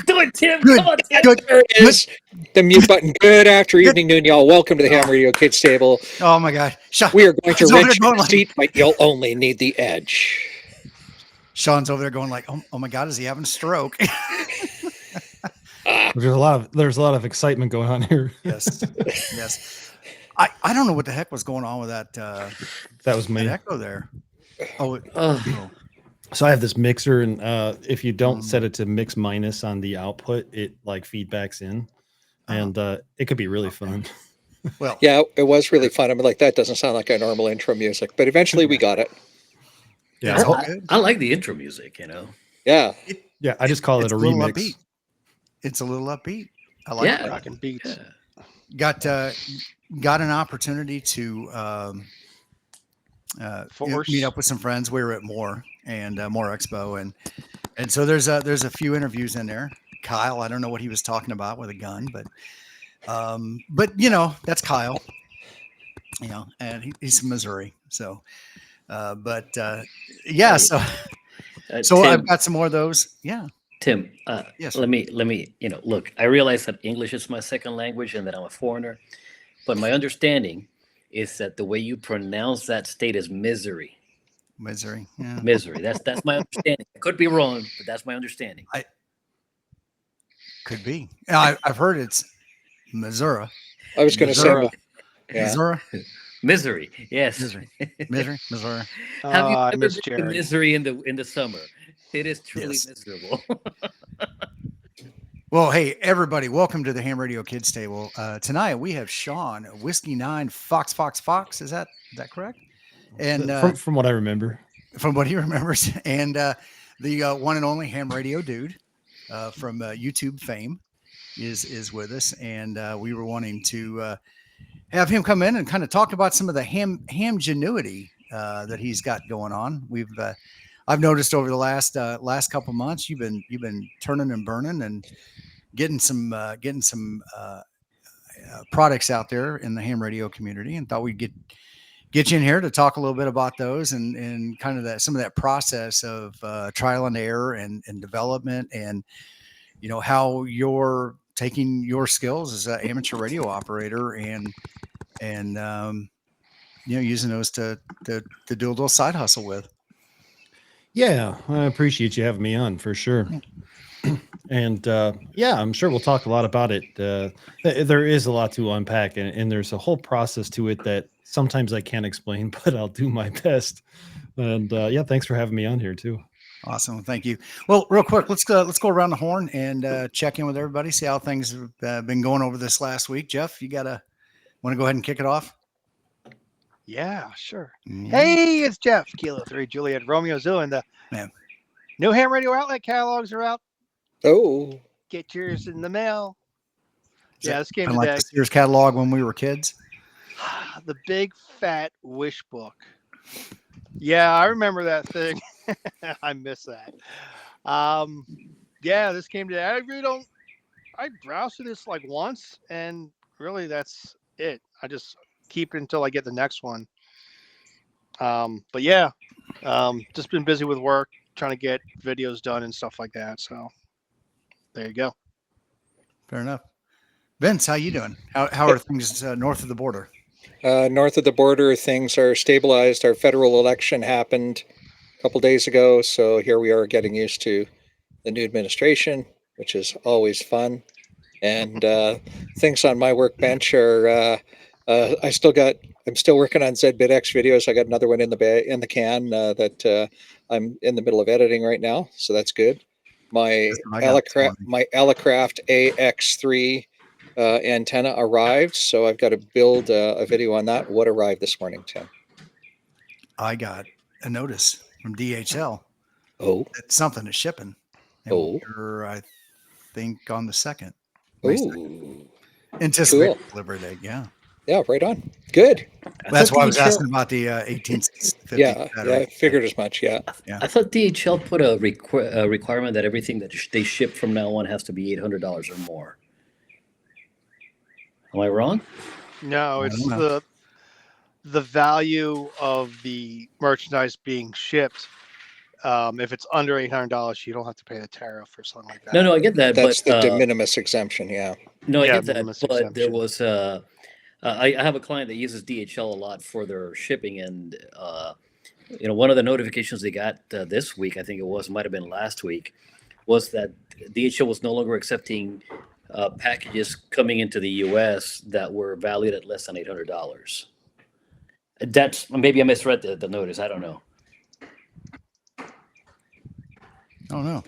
Do it, Tim. Good. Come on, Tim. Good. There it is. The mute button. Good after evening, noon, y'all. Welcome to the Ham Radio Kids Table. Oh my God. We are going to Sean's over wrench there going your like- seat, but you'll only need the edge. Sean's over there going like, oh my God, is he having a stroke? There's a lot of excitement going on here. Yes. Yes. I don't know what the heck was going on with that. That was me. That echo there. Oh, So I have this mixer, and if you don't set it to mix minus on the output, it like feedbacks in, and it could be really fun. well, Yeah, it was really fun. I mean, like, that doesn't sound like our normal intro music, but eventually we got it. Yeah, it's all good. I like the intro music, you know. Yeah. yeah. I just call it It's a little remix. upbeat. It's a little upbeat. I like Yeah. it. Rocking beats. Got an opportunity to Force. meet up with some friends. We were at More and More Expo, and so there's a few interviews in there. Kyle, I don't know what he was talking about with a gun, but you know, that's Kyle, you know, and he's from Missouri, so yeah, so Tim, I've got some more of those. Yeah. Tim, Yes. let me, you know, look, I realize that English is my second language and that I'm a foreigner, but my understanding is that the way you pronounce that state is misery. Missouri. Yeah. Misery. That's my understanding. I could be wrong, but that's my understanding. Could be. I've heard it's Missouri. I was going to say, Missouri. yeah. Missouri. Misery. Yes. Missouri. Missouri. Have you I ever miss been to Jared. misery in the summer? It is truly Yes. miserable. Well, hey, everybody, welcome to the Ham Radio Kids Table. Tonight we have Sean, Whiskey 9, Fox. Is that correct? And From what I remember. from what he remembers, and the one and only Ham Radio Dude from YouTube fame is with us, and we were wanting to have him come in and kind of talk about some of the ham genuity that he's got going on. I've noticed over the last couple months you've been turning and burning and getting some products out there in the ham radio community, and thought we'd get you in here to talk a little bit about those and kind of some of that process of trial and error and development, and you know how you're taking your skills as an amateur radio operator and you know, using those to do a little side hustle with. Yeah, I appreciate you having me on for sure. And yeah, I'm sure we'll talk a lot about it. There is a lot to unpack, and there's a whole process to it that sometimes I can't explain, but I'll do my best. And yeah, thanks for having me on here too. Awesome, thank you. Well, real quick, let's go around the horn and check in with everybody, see how things have been going over this last week. Jeff, you want to go ahead and kick it off? Yeah, sure. Mhm. Hey, it's Jeff, Kilo 3, Juliet, Romeo Zoo, and the Man. new ham radio outlet catalogs are out. Oh, Get yours in the mail. Is Yeah, that this came kinda like today. the Sears catalog when we were kids. The big fat wish book. Yeah, I remember that thing. I miss that. Yeah, this came today. I browsed through this like once, and really that's it. I just keep it until I get the next one. But yeah, just been busy with work, trying to get videos done and stuff like that. So there you go. Fair enough. Vince, how you doing? How are things north of the border? north of the border, things are stabilized. Our federal election happened a couple days ago, so here we are getting used to the new administration, which is always fun. And things on my workbench are I'm still working on ZBitX videos. I got another one in the can that I'm in the middle of editing right now, so that's good. My Elecraft AX3 antenna arrived, so I've got to build a video on that. What arrived this morning, Tim? I got a notice from DHL. Oh, that something is shipping. And we're, I think, on the 2nd. oh, Anticipated cool. delivery date. Yeah. Yeah, right on. Good. That's why I was asking about the 1850. Yeah, I figured as much. Yeah. I thought DHL put a requirement that everything that they ship from now on has to be $800 or more. Am I wrong? No, it's the value of the merchandise being shipped If it's under $800, you don't have to pay the tariff or something like that. No, I get that, That's but the de minimis exemption. Yeah. no, I Yeah, get that, minimis but there exemption. was I have a client that uses DHL a lot for their shipping, and one of the notifications they got this week, I think it was, might have been last week, was that DHL was no longer accepting packages coming into the U.S. that were valued at less than $800. That's maybe I misread the notice. I don't know. Oh no.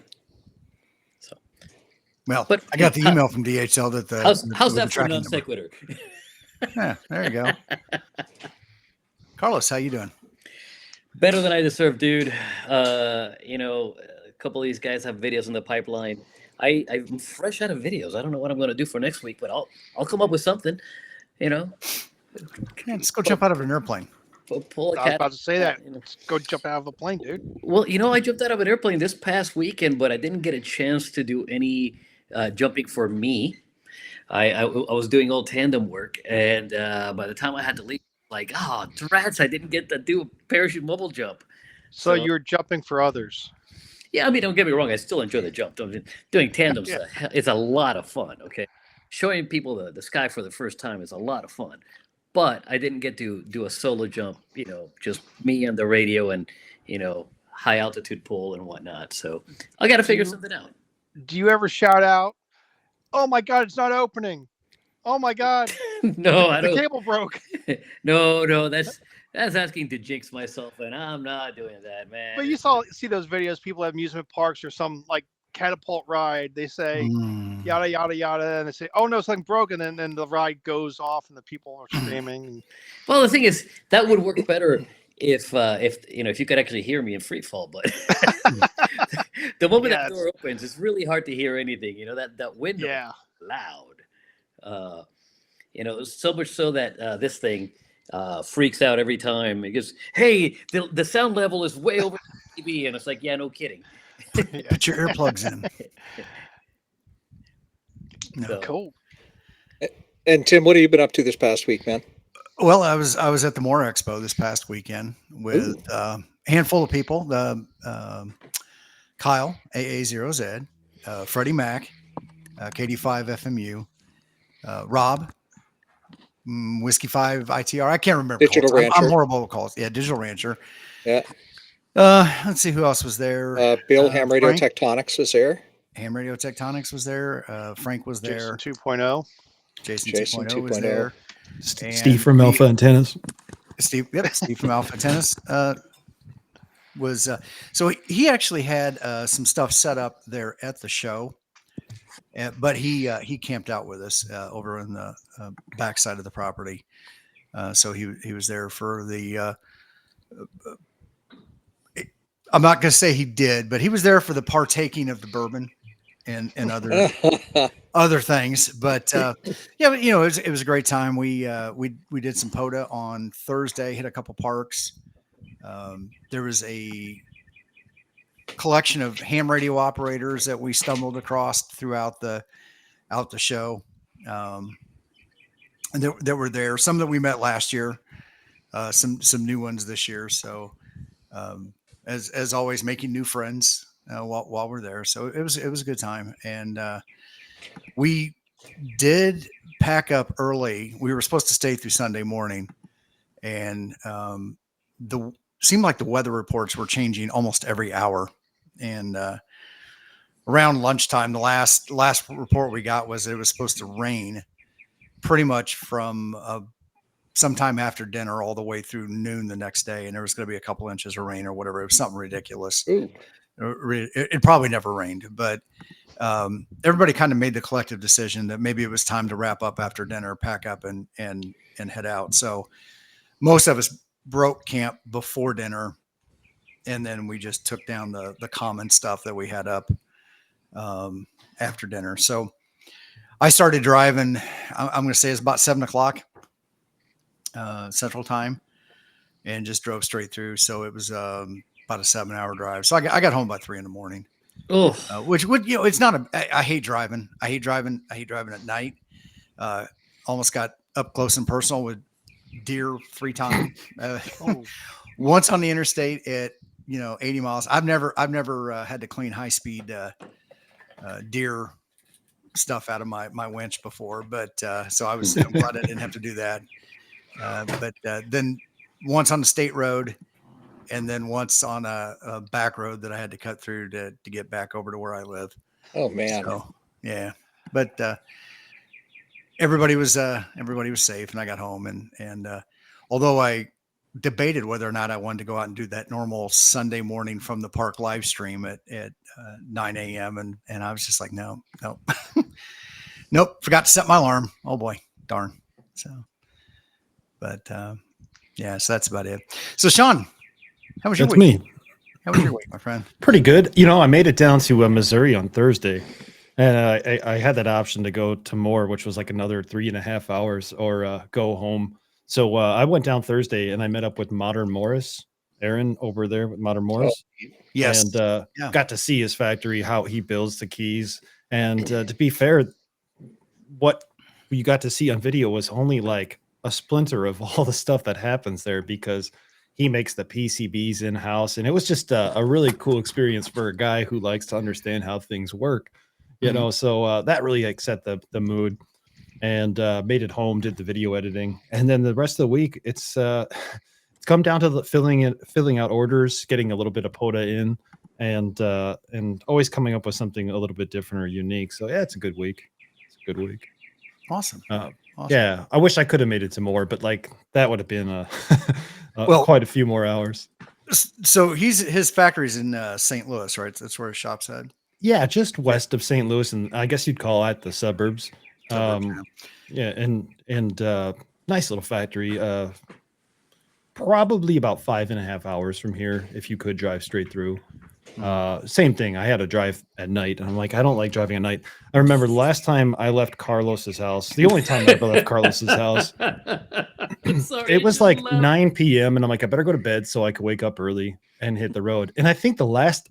So, Well, but I got the email from DHL that the how's with that the for tracking non number. sequitur? Yeah, there you go. Carlos, how you doing? Better than I deserve, dude. A couple of these guys have videos in the pipeline. I'm fresh out of videos. I don't know what I'm going to do for next week, but I'll come up with something. Man, let's go jump out of an airplane. Pull a I was cat. about to say that. Let's go jump out of a plane, dude. Well, I jumped out of an airplane this past weekend, but I didn't get a chance to do any jumping for me. I was doing old tandem work, and by the time I had to leave, like, oh, rats, I didn't get to do a parachute mobile jump. So you're jumping for others. Yeah, I mean, don't get me wrong. I still enjoy the jump. Doing tandems, Yeah. It's a lot of fun, okay? Showing people the sky for the first time is a lot of fun. But I didn't get to do a solo jump, just me and the radio and, high altitude pull and whatnot. So I got to figure something out. Do you ever shout out, "Oh my God, it's not opening! Oh my God, No, I the don't. cable broke!" No, that's asking to jinx myself, and I'm not doing that, man. But you see those videos, people at amusement parks or some like catapult ride. They say yada yada yada, and they say, "Oh no, something broke," and then the ride goes off, and the people are screaming. Well, the thing is, that would work better if you could actually hear me in free fall. But the moment that door opens, it's really hard to hear anything. That window is loud. So much so that this thing freaks out every time. It goes, "Hey, the sound level is way over the TV," and it's like, yeah, no kidding. Put your earplugs in. No. So, Cool. And Tim, what have you been up to this past week, man? Well, I was at the More Expo this past weekend with a handful of people. Kyle, AA0Z, Freddie Mac, KD5 FMU, Rob, Whiskey 5 ITR. I can't remember. Digital calls. Rancher. I'm horrible with calls. Yeah, Digital Rancher. Yeah. Let's see who else was there. Bill Ham Radio Frank. Tectonics was there. Ham Radio Tectonics was there. Frank was there. Jason 2.0. Jason Jason 2.0 was 2.0. there. Steve from Alpha Antennas. Steve from Alpha Antennas was so he actually had some stuff set up there at the show, but he camped out with us over in the backside of the property. So he was there for the. I'm not going to say he did, but he was there for the partaking of the bourbon and other other things. But yeah, but, it was a great time. We did some POTA on Thursday, hit a couple parks. There was a collection of ham radio operators that we stumbled across throughout the show. And that were there. Some that we met last year, some new ones this year. So as always, making new friends while we're there. So it was a good time. And we did pack up early. We were supposed to stay through Sunday morning, and seemed like the weather reports were changing almost every hour. And around lunchtime, the last report we got was it was supposed to rain pretty much from sometime after dinner all the way through noon the next day. And there was going to be a couple inches of rain or whatever. It was something ridiculous. Ooh. It probably never rained, but everybody kind of made the collective decision that maybe it was time to wrap up after dinner, pack up and head out. So most of us broke camp before dinner, and then we just took down the common stuff that we had up after dinner. So I started driving. I'm going to say it's about 7:00 Central Time, and just drove straight through. So it was about a 7-hour drive. So I got home by 3 a.m. oh, Which would, it's not I hate driving. I hate driving at night. Almost got up close and personal with deer 3 times. Once on the interstate at 80 miles. I've never had to clean high speed deer stuff out of my winch before, but I'm glad I didn't have to do that. But then once on the state road, and then once on a back road that I had to cut through to get back over to where I live. Oh man. So, yeah, but everybody was safe, and I got home, and although I debated whether or not I wanted to go out and do that normal Sunday morning from the park live stream at 9 a.m. and I was just like, no, nope, forgot to set my alarm. Oh boy, darn. So, but yeah, so that's about it. So Sean, how was your That's week? me. How was your week, my friend? Pretty good. I made it down to Missouri on Thursday, and I had that option to go to Moore, which was like another 3.5 hours, or go home. So I went down Thursday, and I met up with Modern Morris, Aaron over there with Modern Morris. Yes. And got to see his factory, how he builds the keys. And to be fair, what you got to see on video was only like a splinter of all the stuff that happens there, because he makes the PCBs in-house. And it was just a really cool experience for a guy who likes to understand how things work, so that really like set the mood, and made it home, did the video editing. And then the rest of the week, it's come down to the filling out orders, getting a little bit of POTA in, and always coming up with something a little bit different or unique. So yeah, it's a good week. Awesome. Awesome. Yeah, I wish I could have made it to more, but like that would have been quite a few more hours. So his factory's in St. Louis, right? That's where his shop's at. Yeah, just west of St. Louis, and I guess you'd call it the suburbs. Yeah, and nice little factory. Probably about 5.5 hours from here if you could drive straight through. Same thing. I had to drive at night, and I'm like, I don't like driving at night. I remember the last time I left Carlos's house, the only time I ever left Carlos's house, it was like 9 p.m. and I'm like, I better go to bed so I could wake up early and hit the road. And I think the last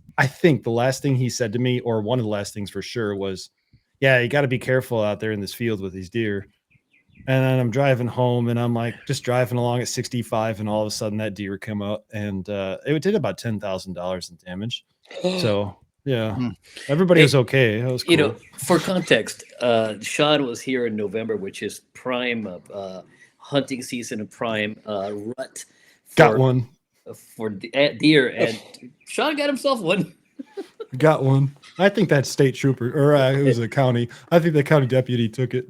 thing he said to me, or one of the last things for sure, was, yeah, you got to be careful out there in this field with these deer. And then I'm driving home, and I'm like just driving along at 65, and all of a sudden that deer came out, and it did about $10,000 in damage. So yeah, everybody was okay. That was cool. For context, Sean was here in November, which is prime hunting season and prime rut. Got one for deer, and Sean got himself one. Got one. I think that's state trooper, or it was a county. I think the county deputy took it.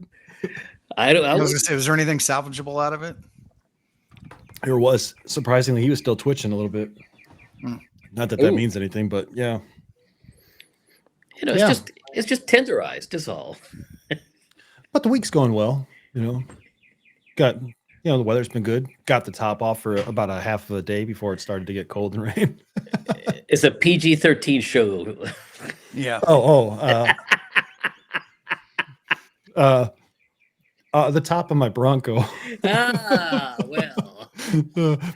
I was gonna say, was there anything salvageable out of it? There was. Surprisingly, he was still twitching a little bit. Not that means anything, but yeah. It's just tenderized, is all. But the week's going well. Got the weather's been good. Got the top off for about a half of a day before it started to get cold and rain. It's a PG-13 show. Yeah. The top of my Bronco. Well.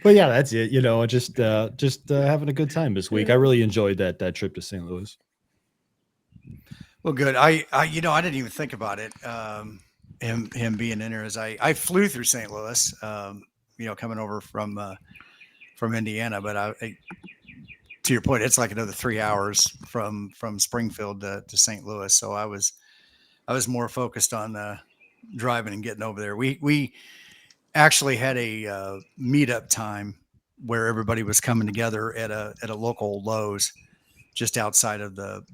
But yeah, that's it. Just having a good time this week. I really enjoyed that trip to St. Louis. Well, good. I didn't even think about it. Him being in there, as I flew through St. Louis, coming over from Indiana, but to your point, it's like another 3 hours from Springfield to St. Louis. So I was more focused on driving and getting over there. We actually had a meetup time where everybody was coming together at a local Lowe's just outside of the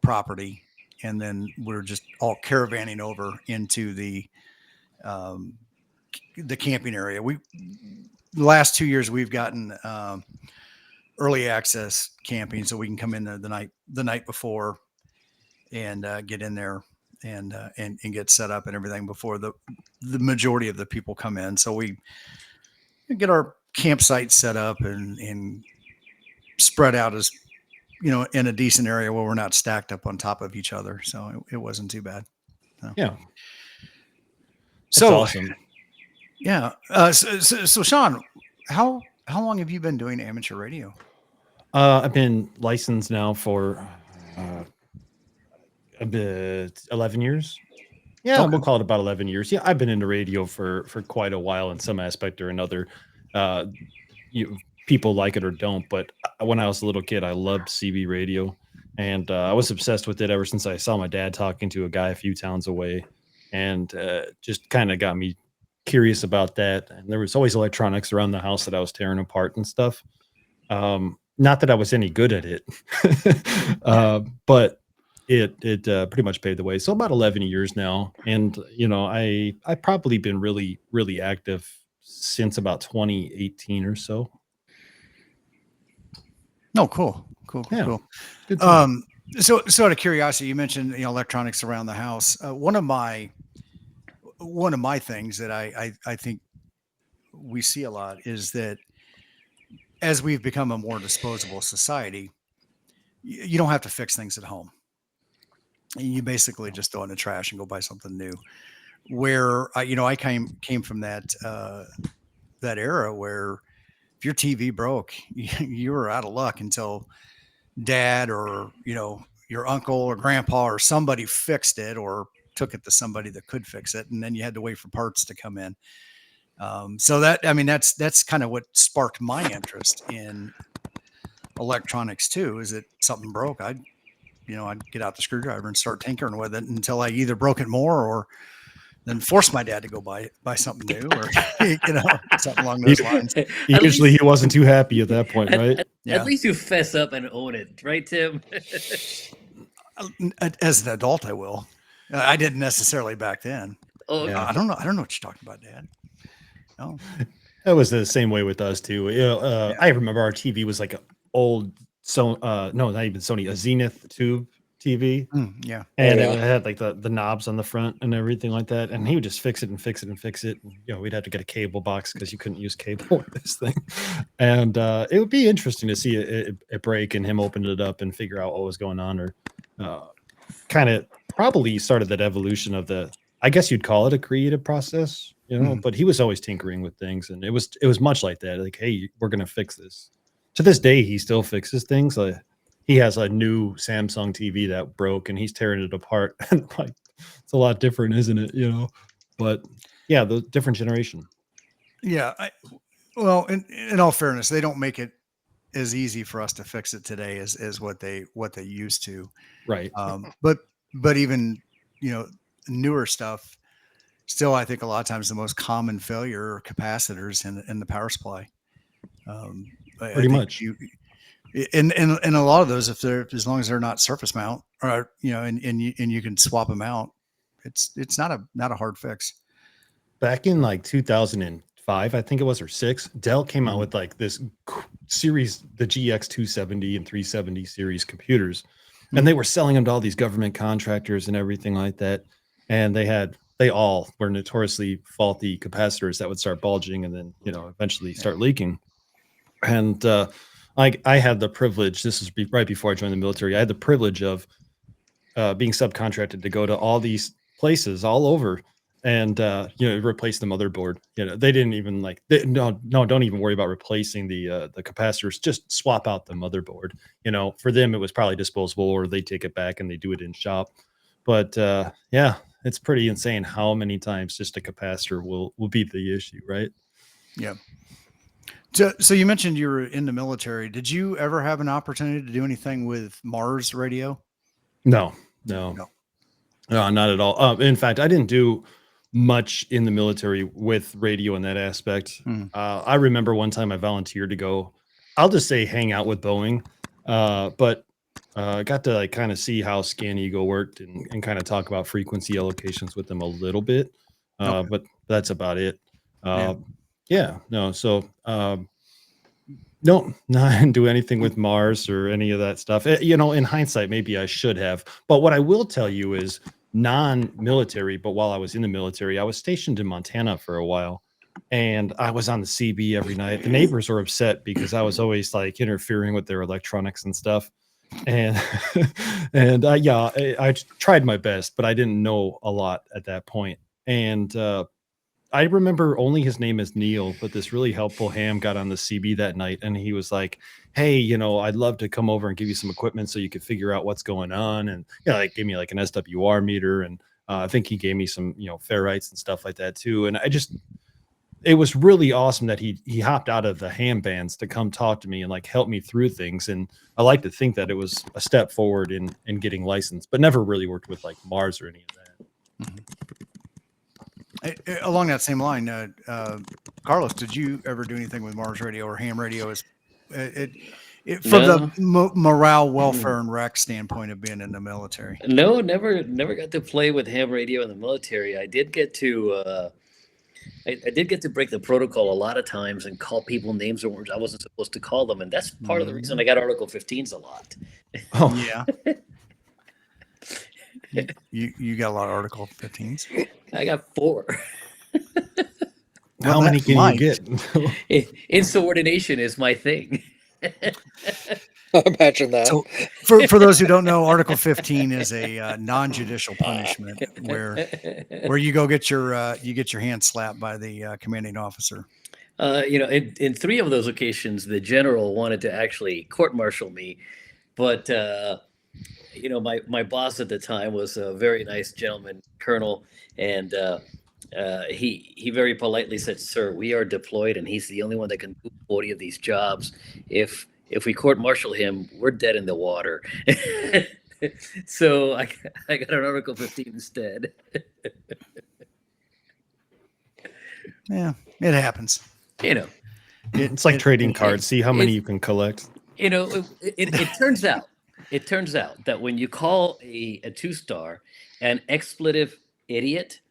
property, and then we're just all caravanning over into the camping area. The last 2 years we've gotten early access camping, so we can come in there the night before and get in there and get set up and everything before the majority of the people come in. So we get our campsite set up and spread out as in a decent area where we're not stacked up on top of each other. So it wasn't too bad. So. Yeah. So awesome. Yeah. So Sean, how long have you been doing amateur radio? I've been licensed now for a bit 11 years. Yeah, Okay. We'll call it about 11 years. Yeah, I've been into radio for quite a while in some aspect or another. people like it or don't. But when I was a little kid, I loved CB radio, and I was obsessed with it ever since I saw my dad talking to a guy a few towns away, and just kind of got me curious about that. And there was always electronics around the house that I was tearing apart and stuff. Not that I was any good at it, but it pretty much paved the way. So about 11 years now, and I've probably been really, really active since about 2018 or so. Oh, cool. Good So out of curiosity, you mentioned electronics around the house. One of my things that I think we see a lot is that as we've become a more disposable society, you don't have to fix things at home. You basically just throw it in the trash and go buy something new. Where I came from that era where if your TV broke, you were out of luck until dad or your uncle or grandpa or somebody fixed it or took it to somebody that could fix it, and then you had to wait for parts to come in. So that's kind of what sparked my interest in electronics too. Is that something broke, I'd get out the screwdriver and start tinkering with it until I either broke it more or then force my dad to go buy something new or something along those lines. Usually he wasn't too happy at that point, right? At least you fess up and own it, right, Tim? As an adult, I will. I didn't necessarily back then. Oh, Yeah. I don't know what you're talking about, Dad. No. That was the same way with us too. I remember our TV was like an old not even Sony, a Zenith tube TV. Yeah. And it had like the knobs on the front and everything like that. And he would just fix it and fix it and fix it. And, we'd have to get a cable box because you couldn't use cable with this thing. And it would be interesting to see it break and him open it up and figure out what was going on, or kind of probably started that evolution of I guess you'd call it a creative process, but he was always tinkering with things. And it was much like that. Like, hey, we're going to fix this. To this day, he still fixes things. He has a new Samsung TV that broke and he's tearing it apart. And like, it's a lot different, isn't it? But yeah, the different generation. Yeah. Well, in all fairness, they don't make it as easy for us to fix it today as what they used to. Right. But even, newer stuff, still, I think a lot of times the most common failure are capacitors in the power supply. Pretty much. And a lot of those, as long as they're not surface mount, or and you can swap them out, it's not a hard fix. Back in like 2005, I think it was, or 6, Dell came out with like this series, the GX 270 and 370 series computers, and they were selling them to all these government contractors and everything like that. And they all were notoriously faulty capacitors that would start bulging and then eventually start leaking. And I had the privilege, this was right before I joined the military, I had the privilege of being subcontracted to go to all these places all over and, replace the motherboard. They didn't even don't even worry about replacing the capacitors, just swap out the motherboard. For them, it was probably disposable, or they take it back and they do it in shop. But yeah, it's pretty insane how many times just a capacitor will be the issue, right? Yeah. So you mentioned you were in the military. Did you ever have an opportunity to do anything with Mars radio? No, not at all. In fact, I didn't do much in the military with radio in that aspect. I remember one time I volunteered to go, I'll just say hang out with Boeing, but got to kind of see how Scan Eagle worked and kind of talk about frequency allocations with them a little bit. Okay. But that's about it. So no, I didn't do anything with Mars or any of that stuff. In hindsight, maybe I should have. But what I will tell you is non-military, but while I was in the military, I was stationed in Montana for a while, and I was on the CB every night. The neighbors were upset because I was always like interfering with their electronics and stuff. And I tried my best, but I didn't know a lot at that point. And I remember only his name is Neil, but this really helpful ham got on the CB that night, and he was like, hey, I'd love to come over and give you some equipment so you could figure out what's going on. And gave me like an SWR meter, and I think he gave me some ferrites and stuff like that too. And it was really awesome that he hopped out of the ham bands to come talk to me and like help me through things. And I like to think that it was a step forward in getting licensed, but never really worked with like Mars or any of that. Mm-hmm. Along that same line, Carlos, did you ever do anything with Mars Radio or ham radio? From the morale, welfare, and rec standpoint of being in the military? No, never got to play with ham radio in the military. I did get to I did get to break the protocol a lot of times and call people names or words I wasn't supposed to call them, and that's part of the reason I got Article 15s a lot. Oh yeah. You got a lot of Article 15s. I got 4. How many can you get? Insubordination is my thing. Imagine that. So, for those who don't know, Article 15 is a non-judicial punishment where you go get your hand slapped by the commanding officer. In 3 of those occasions, the general wanted to actually court-martial me, but my boss at the time was a very nice gentleman, colonel, and he very politely said, "Sir, we are deployed, and he's the only one that can do 40 of these jobs. If we court-martial him, we're dead in the water." So I got an Article 15 instead. Yeah, it happens. It's like trading cards. See how many you can collect. It turns out that when you call a 2-star an expletive idiot,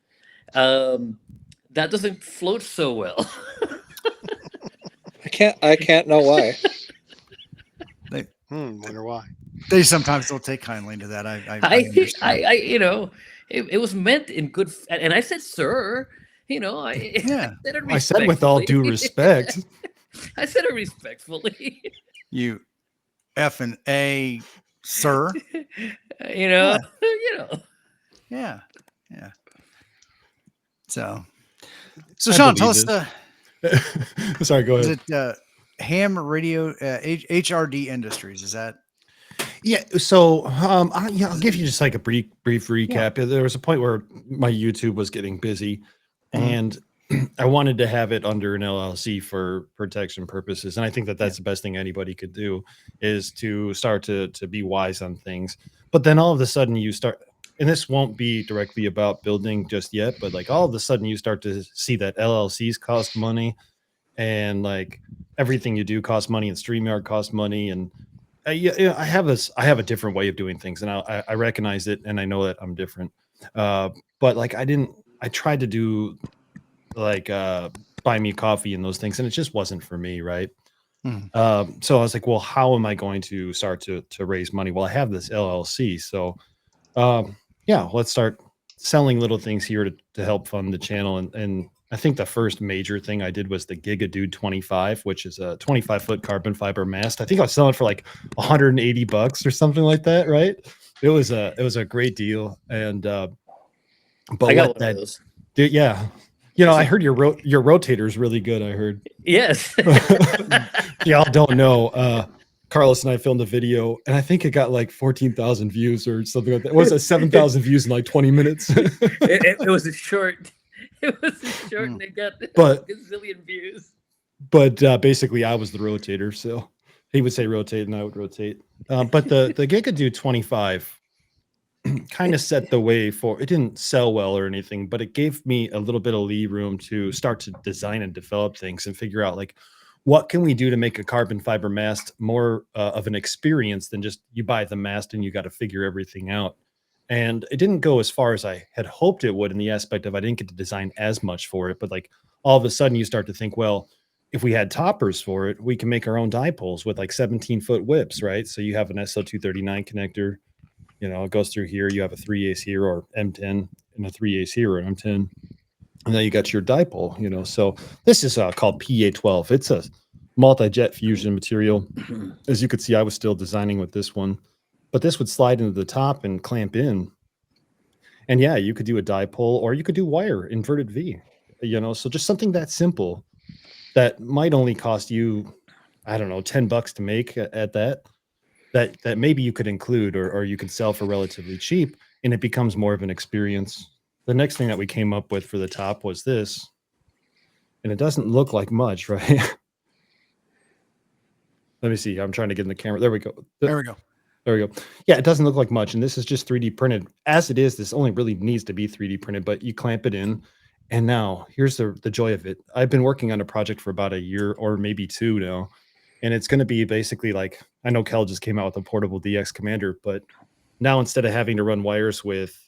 that doesn't float so well. I can't know why. Wonder why. They sometimes don't take kindly to that. It was meant in good, and I said, "Sir," I said with all due respect. I said it respectfully. You F and A, sir. Yeah. Yeah. So Sean, tell us sorry, go ahead. Is it ham radio HRD Industries? Is that? Yeah. So I'll give you just like a brief recap. Yeah. There was a point where my YouTube was getting busy, and I wanted to have it under an LLC for protection purposes. And I think that that's the best thing anybody could do, is to start to be wise on things. But then all of a sudden you start, and this won't be directly about building just yet, but like all of a sudden you start to see that LLCs cost money, and like everything you do costs money, and StreamYard costs money. And I have a different way of doing things, and I recognize it, and I know that I'm different. But like I tried to do like buy me coffee and those things, and it just wasn't for me, right? So I was like, well, how am I going to start to raise money? Well, I have this LLC, so let's start selling little things here to help fund the channel. And I think the first major thing I did was the Gigadude 25, which is a 25-foot carbon fiber mast. I think I was selling for like $180 or something like that, right? It was a great deal. And but I got one of those. Yeah. I heard your rotator is really good. I heard. Yes. Y'all don't know. Carlos and I filmed a video, and I think it got like 14,000 views or something like that. What was it? 7,000 views in like 20 minutes. it was a short. It was a short, and it got a gazillion views. But basically, I was the rotator, so he would say rotate, and I would rotate. But the Gigadude 25 kind of set the way for, it didn't sell well or anything, but it gave me a little bit of lee room to start to design and develop things and figure out like, what can we do to make a carbon fiber mast more of an experience than just you buy the mast and you got to figure everything out. And it didn't go as far as I had hoped it would, in the aspect of I didn't get to design as much for it, but like all of a sudden you start to think, well, if we had toppers for it, we can make our own dipoles with like 17-foot whips, right? So you have an SO239 connector, it goes through here. You have a 3-ace here or M10 and a 3-ace here or an M10. And then you got your dipole, So this is called PA12. It's a multi-jet fusion material. As you could see, I was still designing with this one, but this would slide into the top and clamp in. And yeah, you could do a dipole, or you could do wire inverted V, so just something that simple that might only cost you, I don't know, $10 to make at that maybe you could include or you could sell for relatively cheap, and it becomes more of an experience. The next thing that we came up with for the top was this. and it doesn't look like much, right? Let me see. I'm trying to get in the camera. There we go. There we go. There we go. Yeah, it doesn't look like much. And this is just 3D printed. As it is, this only really needs to be 3D printed, but you clamp it in. And now here's the joy of it. I've been working on a project for about a year or maybe 2 now. And it's going to be basically like, I know Kel just came out with a portable DX Commander, but now instead of having to run wires with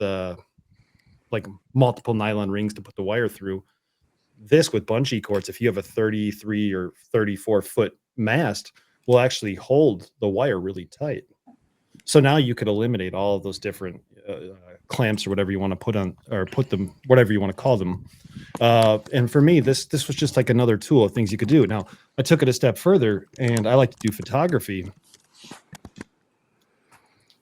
like multiple nylon rings to put the wire through, this with bungee cords, if you have a 33 or 34 foot mast, will actually hold the wire really tight. So now you could eliminate all of those different clamps or whatever you want to put on, or put them, whatever you want to call them. And for me, this was just like another tool of things you could do. Now, I took it a step further, and I like to do photography.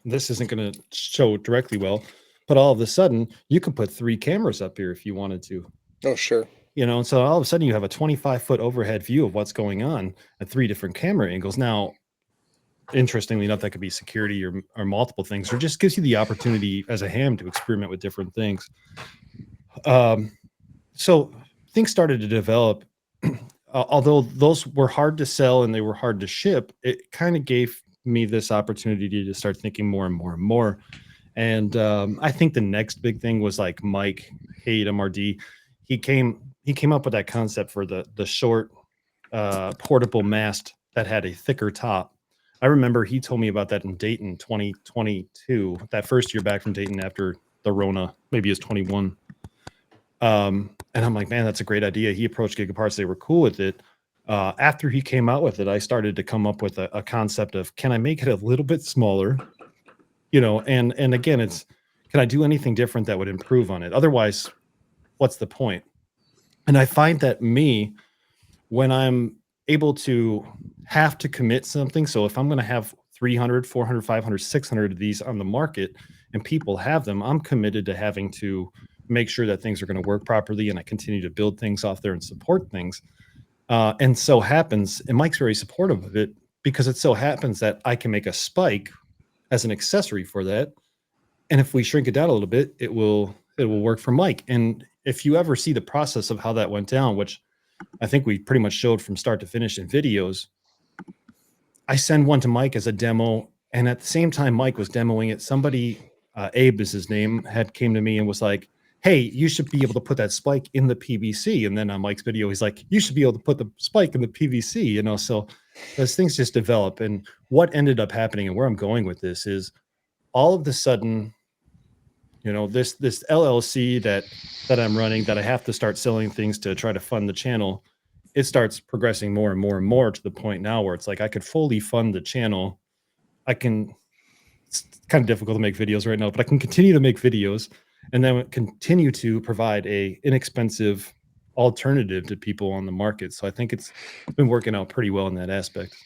This isn't going to show directly well, but all of a sudden, you could put 3 cameras up here if you wanted to. Oh, sure. You know, and so all of a sudden you have a 25-foot overhead view of what's going on at 3 different camera angles. Now, interestingly enough, that could be security or multiple things, or just gives you the opportunity as a ham to experiment with different things. So things started to develop. Although those were hard to sell and they were hard to ship, it kind of gave me this opportunity to start thinking more and more and more. And I think the next big thing was like Mike Haight, MRD. He came up with that concept for the short portable mast that had a thicker top. I remember he told me about that in Dayton 2022, that first year back from Dayton after the Rona, maybe it was 21. And I'm like, man, that's a great idea. He approached Gigaparts. They were cool with it. After he came out with it, I started to come up with a concept of, can I make it a little bit smaller? You know, and again, it's, can I do anything different that would improve on it? Otherwise, what's the point? And I find that when I'm able to have to commit something, so if I'm going to have 300, 400, 500, 600 of these on the market and people have them, I'm committed to having to make sure that things are going to work properly, and I continue to build things off there and support things. And so happens, and Mike's very supportive of it, because it so happens that I can make a spike as an accessory for that. And if we shrink it down a little bit, it will work for Mike. And if you ever see the process of how that went down, which I think we pretty much showed from start to finish in videos, I send one to Mike as a demo. And at the same time Mike was demoing it, somebody, Abe is his name, came to me and was like, hey, you should be able to put that spike in the PVC. And then on Mike's video, he's like, you should be able to put the spike in the PVC, you know? So as things just develop, and what ended up happening and where I'm going with this is all of a sudden, you know, this LLC that I'm running, that I have to start selling things to try to fund the channel, it starts progressing more and more and more to the point now where it's like I could fully fund the channel. It's kind of difficult to make videos right now, but I can continue to make videos and then continue to provide a inexpensive alternative to people on the market. So I think it's been working out pretty well in that aspect.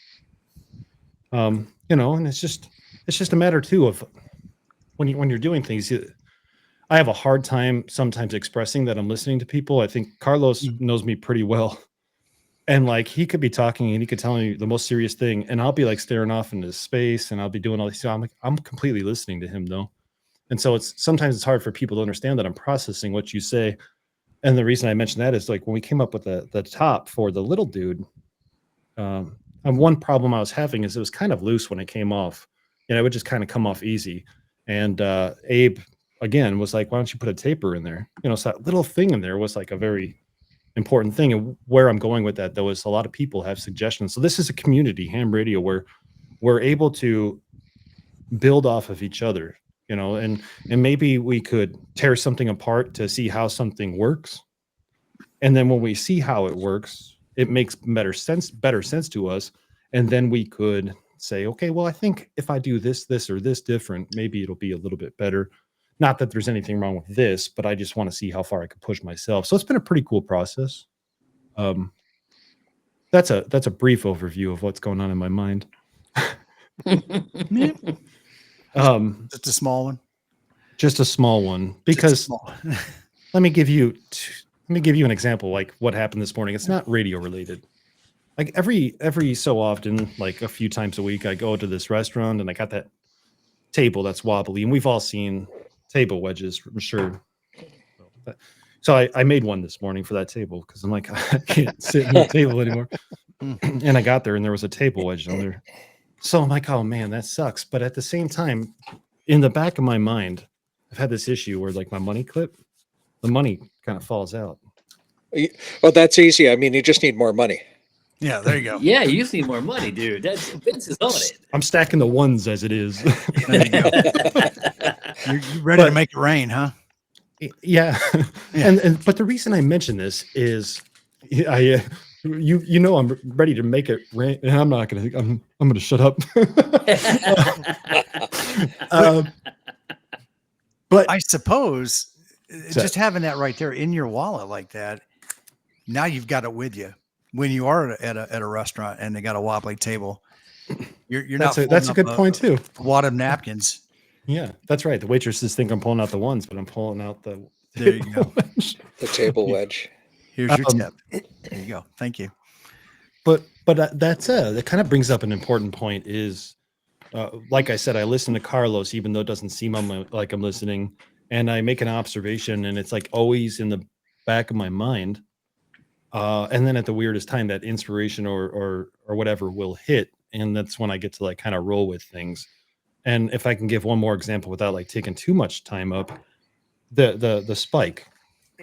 You know, and it's just a matter too of when you're doing things. I have a hard time sometimes expressing that I'm listening to people. I think Carlos knows me pretty well. And like, he could be talking and he could tell me the most serious thing, and I'll be like staring off into space and I'll be doing all these. I'm like, I'm completely listening to him though. And so sometimes it's hard for people to understand that I'm processing what you say. And the reason I mentioned that is like when we came up with the top for the little dude, and one problem I was having is it was kind of loose when it came off, and it would just kind of come off easy. And Abe again was like, why don't you put a taper in there? You know, so that little thing in there was like a very important thing. And where I'm going with that though is a lot of people have suggestions. So this is a community, ham radio, where we're able to build off of each other. You know, and maybe we could tear something apart to see how something works. And then when we see how it works, it makes better sense to us. And then we could say, okay, well, I think if I do this, or this different, maybe it'll be a little bit better. Not that there's anything wrong with this, but I just want to see how far I could push myself. So it's been a pretty cool process. That's a brief overview of what's going on in my mind. Just a small one. Just a small one, because let me give you an example. Like what happened this morning. It's not radio related. Like every so often, like a few times a week, I go to this restaurant and I got that table that's wobbly, and we've all seen table wedges, I'm sure. But, So I made one this morning for that table because I'm like, I can't sit at the table anymore. And I got there and there was a table wedge on there. So I'm like, oh man, that sucks. But at the same time, in the back of my mind, I've had this issue where like my money clip, the money kind of falls out. Well, that's easy. I mean, you just need more money. Yeah, there you go. Yeah, you just need more money, dude. That's Vince is on it. I'm stacking the ones as it is. There you go. You're ready to make it rain, huh? Yeah. And but the reason I mention this is I you know I'm ready to make it rain, and I'm gonna shut up. But I suppose just having that right there in your wallet like that, now you've got it with you when you are at a restaurant and they got a wobbly table. You're not. That's a good point too. A wad of napkins. Yeah, that's right. The waitresses think I'm pulling out the ones, but I'm pulling out the. There you go. The table wedge. Here's your tip. There you go. Thank you. But that kind of brings up an important point. Is like I said, I listen to Carlos, even though it doesn't seem like I'm listening, and I make an observation, and it's like always in the back of my mind. And then at the weirdest time, that inspiration or whatever will hit, and that's when I get to like kind of roll with things. And if I can give one more example without like taking too much time up, the spike,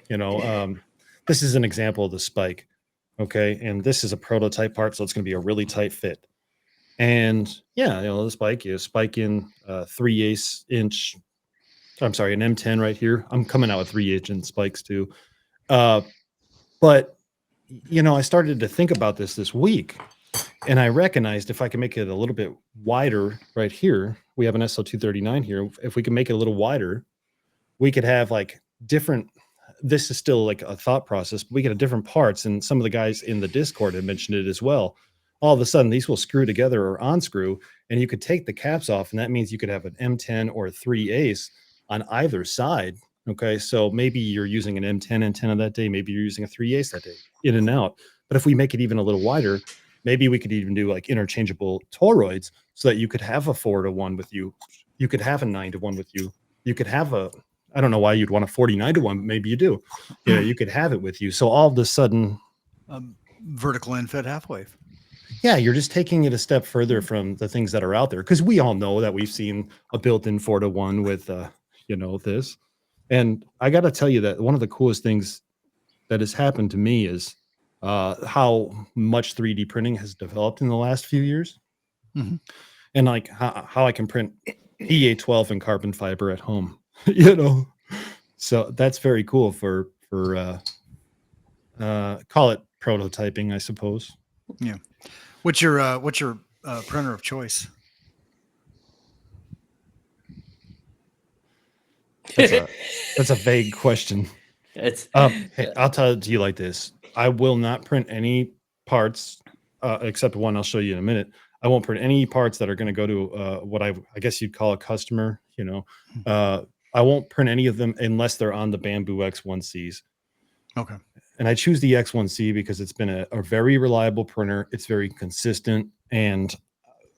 this is an example of the spike. Okay. And this is a prototype part. So it's going to be a really tight fit. And yeah, the spike is spike in 3/8 inch. I'm sorry, an M10 right here. I'm coming out with 3/8 spikes too. But I started to think about this week, and I recognized if I can make it a little bit wider right here, we have an SO239 here. If we can make it a little wider, we could have like different, this is still like a thought process, but we could have different parts. And some of the guys in the Discord had mentioned it as well. All of a sudden, these will screw together or unscrew, and you could take the caps off. And that means you could have an M10 or a 3/8 on either side. Okay. So maybe you're using an M10 antenna that day. Maybe you're using a 3/8 that day, in and out. But if we make it even a little wider, maybe we could even do like interchangeable toroids so that you could have a 4-to-1 with you. You could have a 9-to-1 with you. You could have I don't know why you'd want a 49-to-1, but maybe you do. You could have it with you. So all of a sudden, vertical infit half wave. Yeah, you're just taking it a step further from the things that are out there. Because we all know that we've seen a built-in 4-to-1 with, this. And I got to tell you that one of the coolest things that has happened to me is how much 3D printing has developed in the last few years. Mm-hmm. And like how I can print EA12 and carbon fiber at home, So that's very cool for call it prototyping, I suppose. Yeah. What's your printer of choice? That's a vague question. Hey, I'll tell it to you like this. I will not print any parts except one I'll show you in a minute. I won't print any parts that are going to go to what I guess you'd call a customer. I won't print any of them unless they're on the Bamboo X1Cs. Okay. And I choose the X1C because it's been a very reliable printer. It's very consistent, and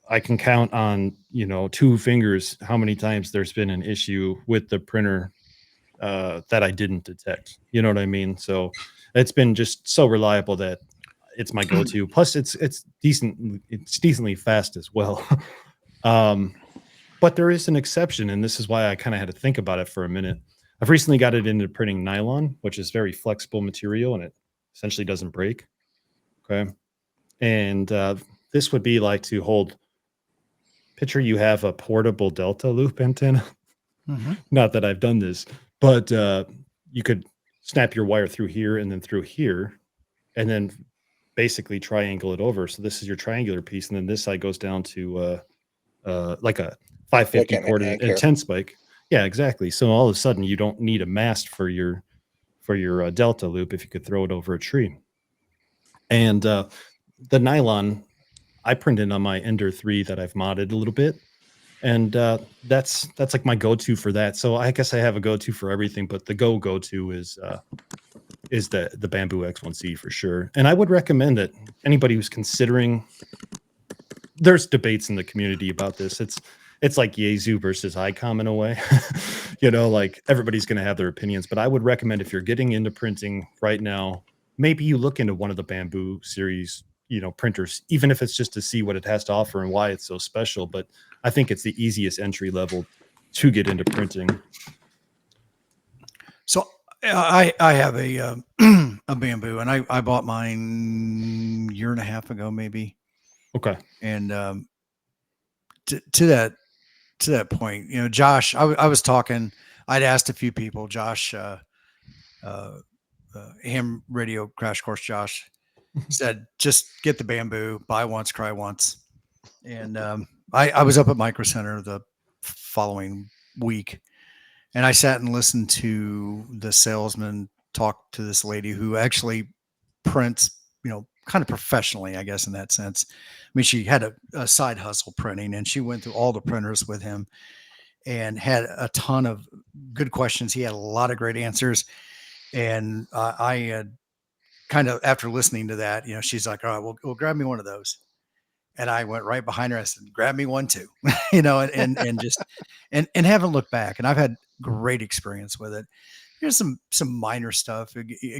I can count on 2 fingers how many times there's been an issue with the printer that I didn't detect. You know what I mean? So it's been just so reliable that it's my go-to. Plus, it's decent. It's decently fast as well. But there is an exception, and this is why I kind of had to think about it for a minute. I've recently got it into printing nylon, which is very flexible material, and it essentially doesn't break. Okay, and this would be like to hold. Picture you have a portable Delta loop antenna. Mm-hmm. Not that I've done this, but you could snap your wire through here and then through here, and then basically triangle it over. So this is your triangular piece, and then this side goes down to like a 550 like cord and 10 spike. Yeah, exactly. So all of a sudden, you don't need a mast for your Delta loop if you could throw it over a tree. And the nylon, I printed on my Ender 3 that I've modded a little bit, and that's like my go-to for that. So I guess I have a go-to for everything, but the go-to is the Bamboo X1C for sure. And I would recommend that anybody who's considering. There's debates in the community about this. it's like Yaesu versus ICOM in a way. You know, like everybody's going to have their opinions, but I would recommend if you're getting into printing right now, maybe you look into one of the Bamboo series, you know, printers, even if it's just to see what it has to offer and why it's so special. But I think it's the easiest entry level to get into printing. So I have a a Bamboo, and I bought mine a year and a half ago, maybe. Okay. And to that point, you know, Josh, I was talking. I'd asked a few people. Josh, ham radio crash course. Josh said, just get the Bamboo, buy once, cry once. And I was up at Micro Center the following week, and I sat and listened to the salesman talk to this lady who actually prints, you know, kind of professionally, I guess, in that sense. I mean, she had a side hustle printing, and she went through all the printers with him and had a ton of good questions. He had a lot of great answers. And I had kind of, after listening to that, you know, she's like, all right, we'll grab me one of those. And I went right behind her. I said, grab me one too, you know, and just, and haven't looked back. And I've had great experience with it. There's some minor stuff,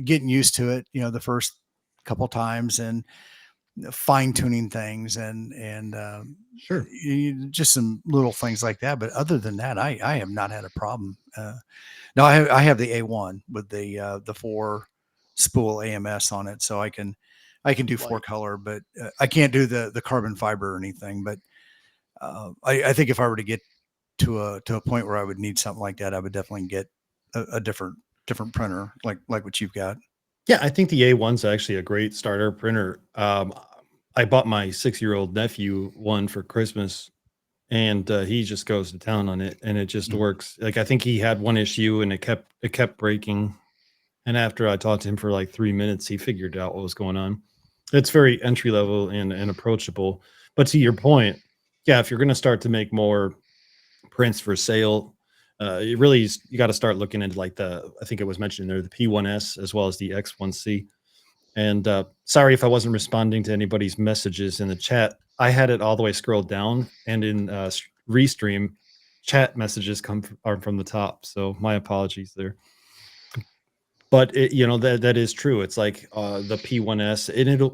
getting used to it, you know, the first couple times, and fine tuning things and Sure. just some little things like that. But other than that, I have not had a problem. No, I have the A1 with the 4 spool AMS on it. So I can do 4 color, but I can't do the carbon fiber or anything. But I think if I were to get to a point where I would need something like that, I would definitely get a different printer like what you've got. Yeah, I think the A1's actually a great starter printer. I bought my 6-year-old nephew one for Christmas, and he just goes to town on it, and it just works. Like, I think he had one issue and it kept breaking. And after I talked to him for like 3 minutes, he figured out what was going on. It's very entry level and approachable. But to your point, yeah, if you're going to start to make more prints for sale, you got to start looking into like I think it was mentioned there, the P1S as well as the X1C. And sorry if I wasn't responding to anybody's messages in the chat. I had it all the way scrolled down, and in Restream, chat messages are from the top. So my apologies there. But you know, that is true. It's like the P1S.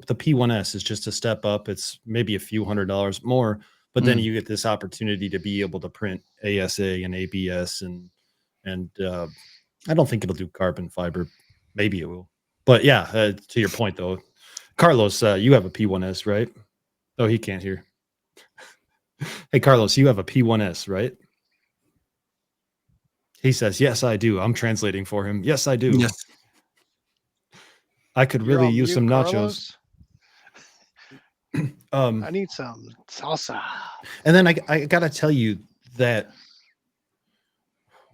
The P1S is just a step up. It's maybe a few $100s more, but then you get this opportunity to be able to print ASA and ABS, and I don't think it'll do carbon fiber. Maybe it will. But yeah, to your point though, Carlos, you have a P1S, right? Oh, he can't hear. Hey, Carlos, you have a P1S, right? He says, yes, I do. I'm translating for him. Yes, I do. Yes. I could really use some nachos. I need some salsa. And then I got to tell you that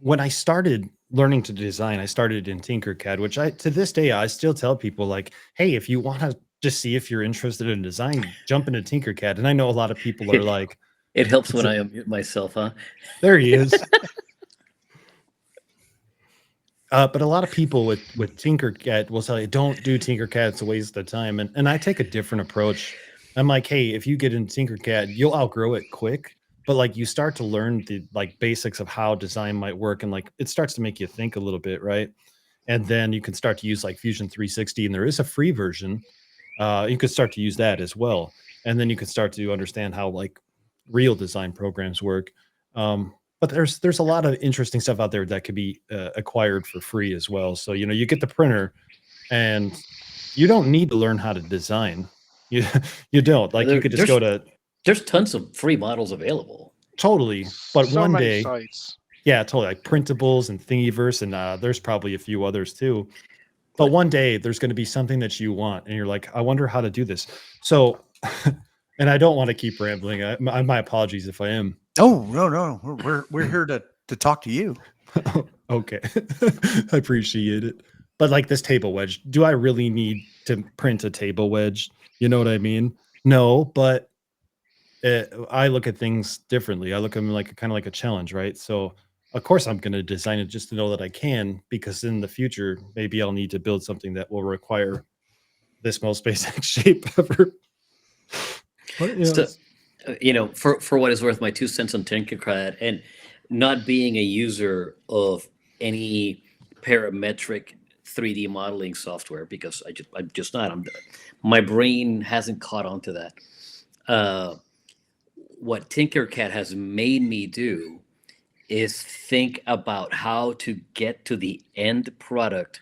when I started learning to design, I started in Tinkercad, which to this day, I still tell people like, hey, if you want to just see if you're interested in design, jump into Tinkercad. And I know a lot of people are like, it helps when I unmute myself, huh? There he is. But a lot of people with Tinkercad will tell you, don't do Tinkercad. It's a waste of time. And I take a different approach. I'm like, hey, if you get into Tinkercad, you'll outgrow it quick. But like you start to learn the like basics of how design might work. And like it starts to make you think a little bit, right? And then you can start to use like Fusion 360. And there is a free version. You could start to use that as well. And then you can start to understand how like real design programs work. But there's a lot of interesting stuff out there that could be acquired for free as well. So, you know, you get the printer and you don't need to learn how to design. You don't. Like, you could just go to... There's tons of free models available. Totally. But So one many day... sites. Yeah, totally. Like Printables and Thingiverse, and there's probably a few others too. But one day there's going to be something that you want, and you're like, I wonder how to do this. So, and I don't want to keep rambling. My apologies if I am. Oh, no. We're here to talk to you. Okay. I appreciate it. But like this table wedge, do I really need to print a table wedge? You know what I mean? No, but I look at things differently. I look at them like kind of like a challenge, right? So of course I'm going to design it just to know that I can, because in the future, maybe I'll need to build something that will require this most basic shape ever. for what it's worth, my 2 cents on Tinkercad, and not being a user of any parametric 3D modeling software, because I'm just not. My brain hasn't caught on to that. What Tinkercad has made me do is think about how to get to the end product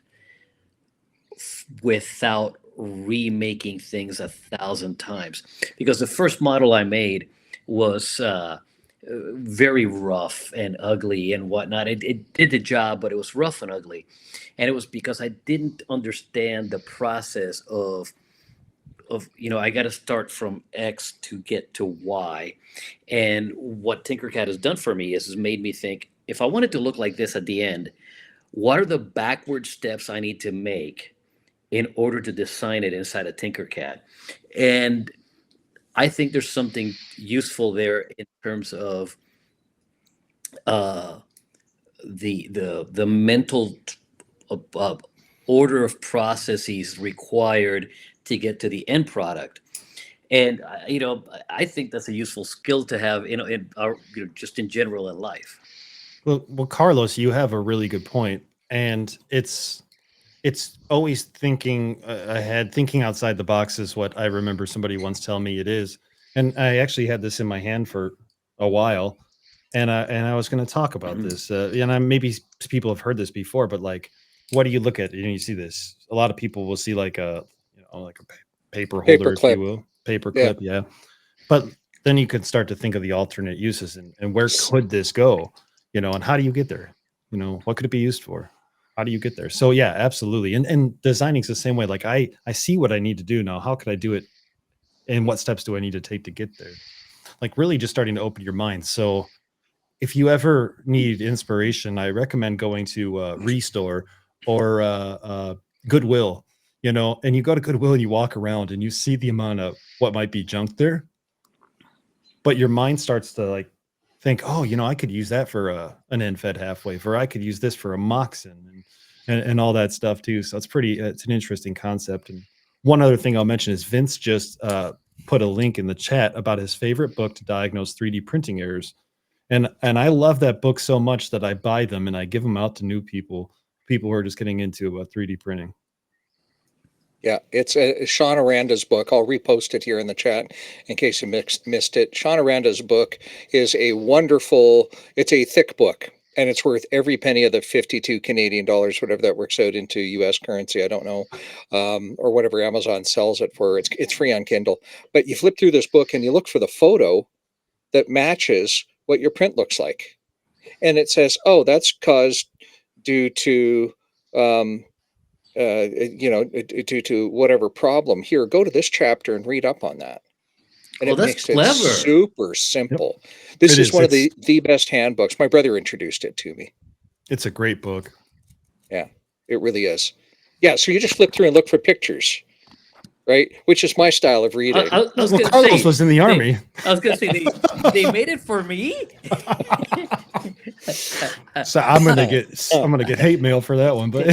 without remaking things 1,000 times. Because the first model I made was very rough and ugly and whatnot. It did the job, but it was rough and ugly. And it was because I didn't understand the process of I got to start from X to get to Y. And what Tinkercad has done for me is made me think, if I want it to look like this at the end, what are the backward steps I need to make in order to design it inside of Tinkercad? And I think there's something useful there in terms of the mental order of processes required to get to the end product. And I think that's a useful skill to have in our just in general in life. Well, Carlos, you have a really good point, and it's always thinking ahead, thinking outside the box is what I remember somebody once telling me it is. And I actually had this in my hand for a while, and I was going to talk about this. And maybe people have heard this before, but like, what do you look at? You see this. A lot of people will see like a paper holder, if you will, paper clip, yeah. But then you could start to think of the alternate uses and where could this go, and how do you get there? What could it be used for? How do you get there? So yeah, absolutely. And designing is the same way. Like I see what I need to do now. How could I do it? And what steps do I need to take to get there? Like really just starting to open your mind. So if you ever need inspiration, I recommend going to Restore or Goodwill, and you go to Goodwill and you walk around and you see the amount of what might be junk there. But your mind starts to like think, oh, I could use that for an end-fed half wave, or I could use this for a Moxon and all that stuff too. So it's an interesting concept. And one other thing I'll mention is Vince just put a link in the chat about his favorite book to diagnose 3D printing errors. And I love that book so much that I buy them and I give them out to new people who are just getting into 3D printing. Yeah, it's Sean Aranda's book. I'll repost it here in the chat in case you missed it. Sean Aranda's book is it's a thick book, and it's worth every penny of the 52 Canadian dollars, whatever that works out into US currency. I don't know, or whatever Amazon sells it for. It's free on Kindle. But you flip through this book and you look for the photo that matches what your print looks like. And it says, oh, that's caused due to due to whatever problem. Here, go to this chapter and read up on that. And it makes it super simple. Yep. This is one of the best handbooks. My brother introduced it to me. It's a great book. Yeah, it really is. Yeah, so you just flip through and look for pictures, right? Which is my style of reading. Carlos was in the Army. I was going to say, they made it for me? So I'm gonna get hate mail for that one, but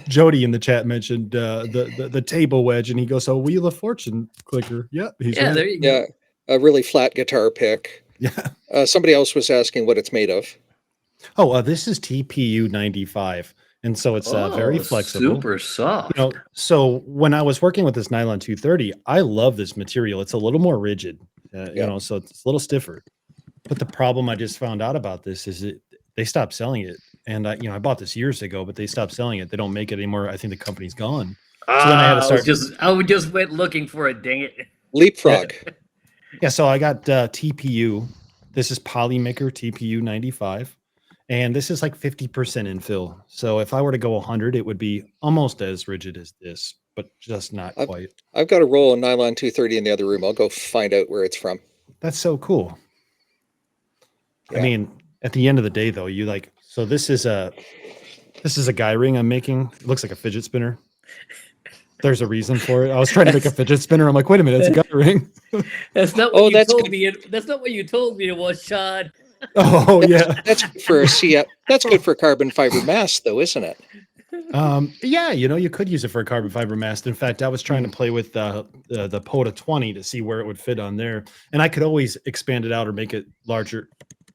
Jody in the chat mentioned the table wedge, and he goes, "Oh, Wheel of Fortune clicker." Yeah, right. There you go. Yeah, a really flat guitar pick. Yeah. Somebody else was asking what it's made of. Oh, this is TPU 95, and so it's very flexible, super soft. So when I was working with this nylon 230, I love this material. It's a little more rigid, so it's a little stiffer. But the problem I just found out about this is they stopped selling it. And I bought this years ago, but they stopped selling it. They don't make it anymore. I think the company's gone. So then I had to start. I just went looking for it. Dang it! Leapfrog. Yeah. So I got TPU. This is Polymaker TPU 95, and this is like 50% infill. So if I were to go 100, it would be almost as rigid as this, but just not quite. I've got a roll of nylon 230 in the other room. I'll go find out where it's from. That's so cool. Yeah. I mean, at the end of the day, though, so this is a guy ring I'm making. It looks like a fidget spinner. There's a reason for it. I was trying to make a fidget spinner. I'm like, wait a minute, it's a guy ring. That's not what you told me. That's not what you told me it was, Sean. Oh yeah, that's good for a That's good for a carbon fiber mask, though, isn't it? Yeah, you could use it for a carbon fiber mast. In fact, I was trying to play with the POTA 20 to see where it would fit on there, and I could always expand it out or make it larger.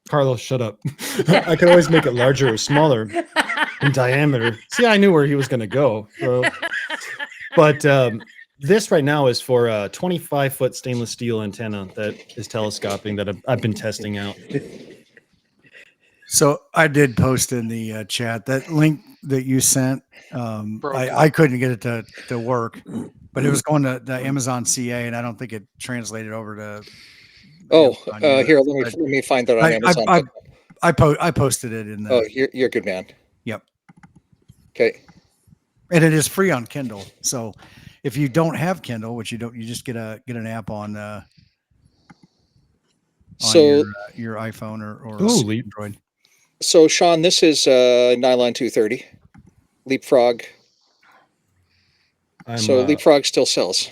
Carlos, shut up. I could always make it larger or smaller in diameter. See, I knew where he was going to go. So, but this right now is for a 25-foot stainless steel antenna that is telescoping that I've been testing out. So I did post in the chat that link that you sent. I couldn't get it to work, but it was going to the Amazon CA, and I don't think it translated over to. Here, let me find that on Amazon. I posted it in the. Oh, you're a good man. Yep. Okay. And it is free on Kindle. So if you don't have Kindle, which you don't, you just get an app on your iPhone or Android. So Sean, this is Nylon 230 Leapfrog. Leapfrog still sells.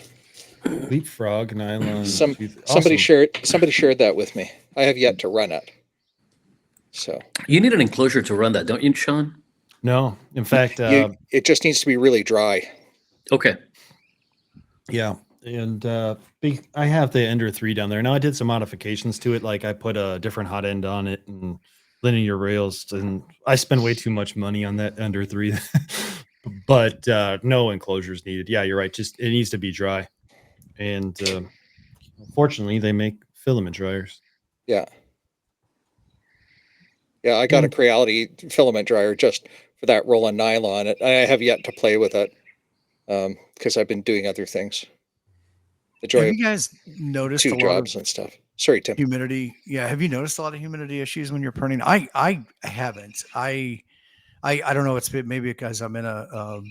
Leapfrog Nylon. Somebody shared that with me. I have yet to run it. So you need an enclosure to run that, don't you, Sean? No, in fact, it just needs to be really dry. Okay. Yeah, and I have the Ender 3 down there. Now I did some modifications to it, like I put a different hot end on it and linear rails, and I spend way too much money on that Ender 3. But no enclosures needed. Yeah, you're right. Just it needs to be dry, and fortunately, they make filament dryers. Yeah. Yeah, I got a Creality filament dryer just for that roll of nylon. I have yet to play with it because I've been doing other things. Have you guys noticed two jobs and stuff? Sorry, Tim. Humidity. Yeah, have you noticed a lot of humidity issues when you're printing? I haven't. I don't know. It's maybe because I'm in a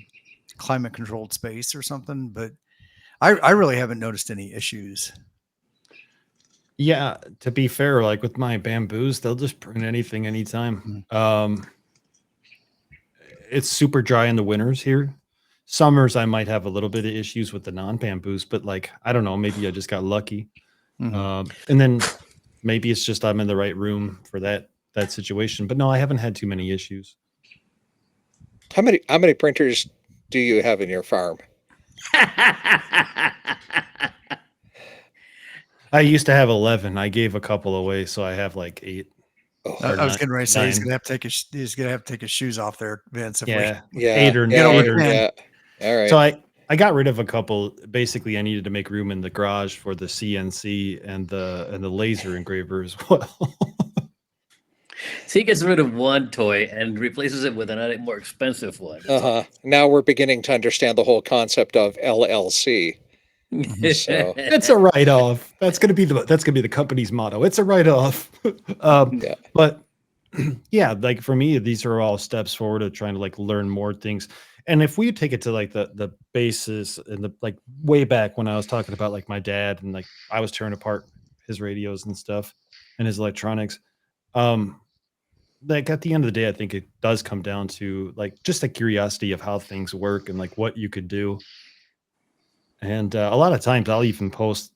climate controlled space or something, but I really haven't noticed any issues. Yeah, to be fair, like with my bamboos, they'll just print anything anytime. It's super dry in the winters here. Summers, I might have a little bit of issues with the non-bamboos, but like, I don't know, maybe I just got lucky. And then maybe it's just I'm in the right room for that situation. But no, I haven't had too many issues. How many printers do you have in your farm? I used to have 11. I gave a couple away, so I have like 8. I was getting ready to say he's gonna have to take his shoes off there, Vince. 8 or 9. Yeah. All right. So I got rid of a couple. Basically, I needed to make room in the garage for the CNC and the laser engraver as well. So he gets rid of one toy and replaces it with another more expensive one. Now we're beginning to understand the whole concept of LLC. So it's a write-off. That's gonna be the company's motto. It's a write-off. But yeah, like for me, these are all steps forward of trying to like learn more things. And if we take it to like the basis and the like way back when I was talking about like my dad and like I was tearing apart his radios and stuff and his electronics, like at the end of the day, I think it does come down to like just a curiosity of how things work and like what you could do. And a lot of times I'll even post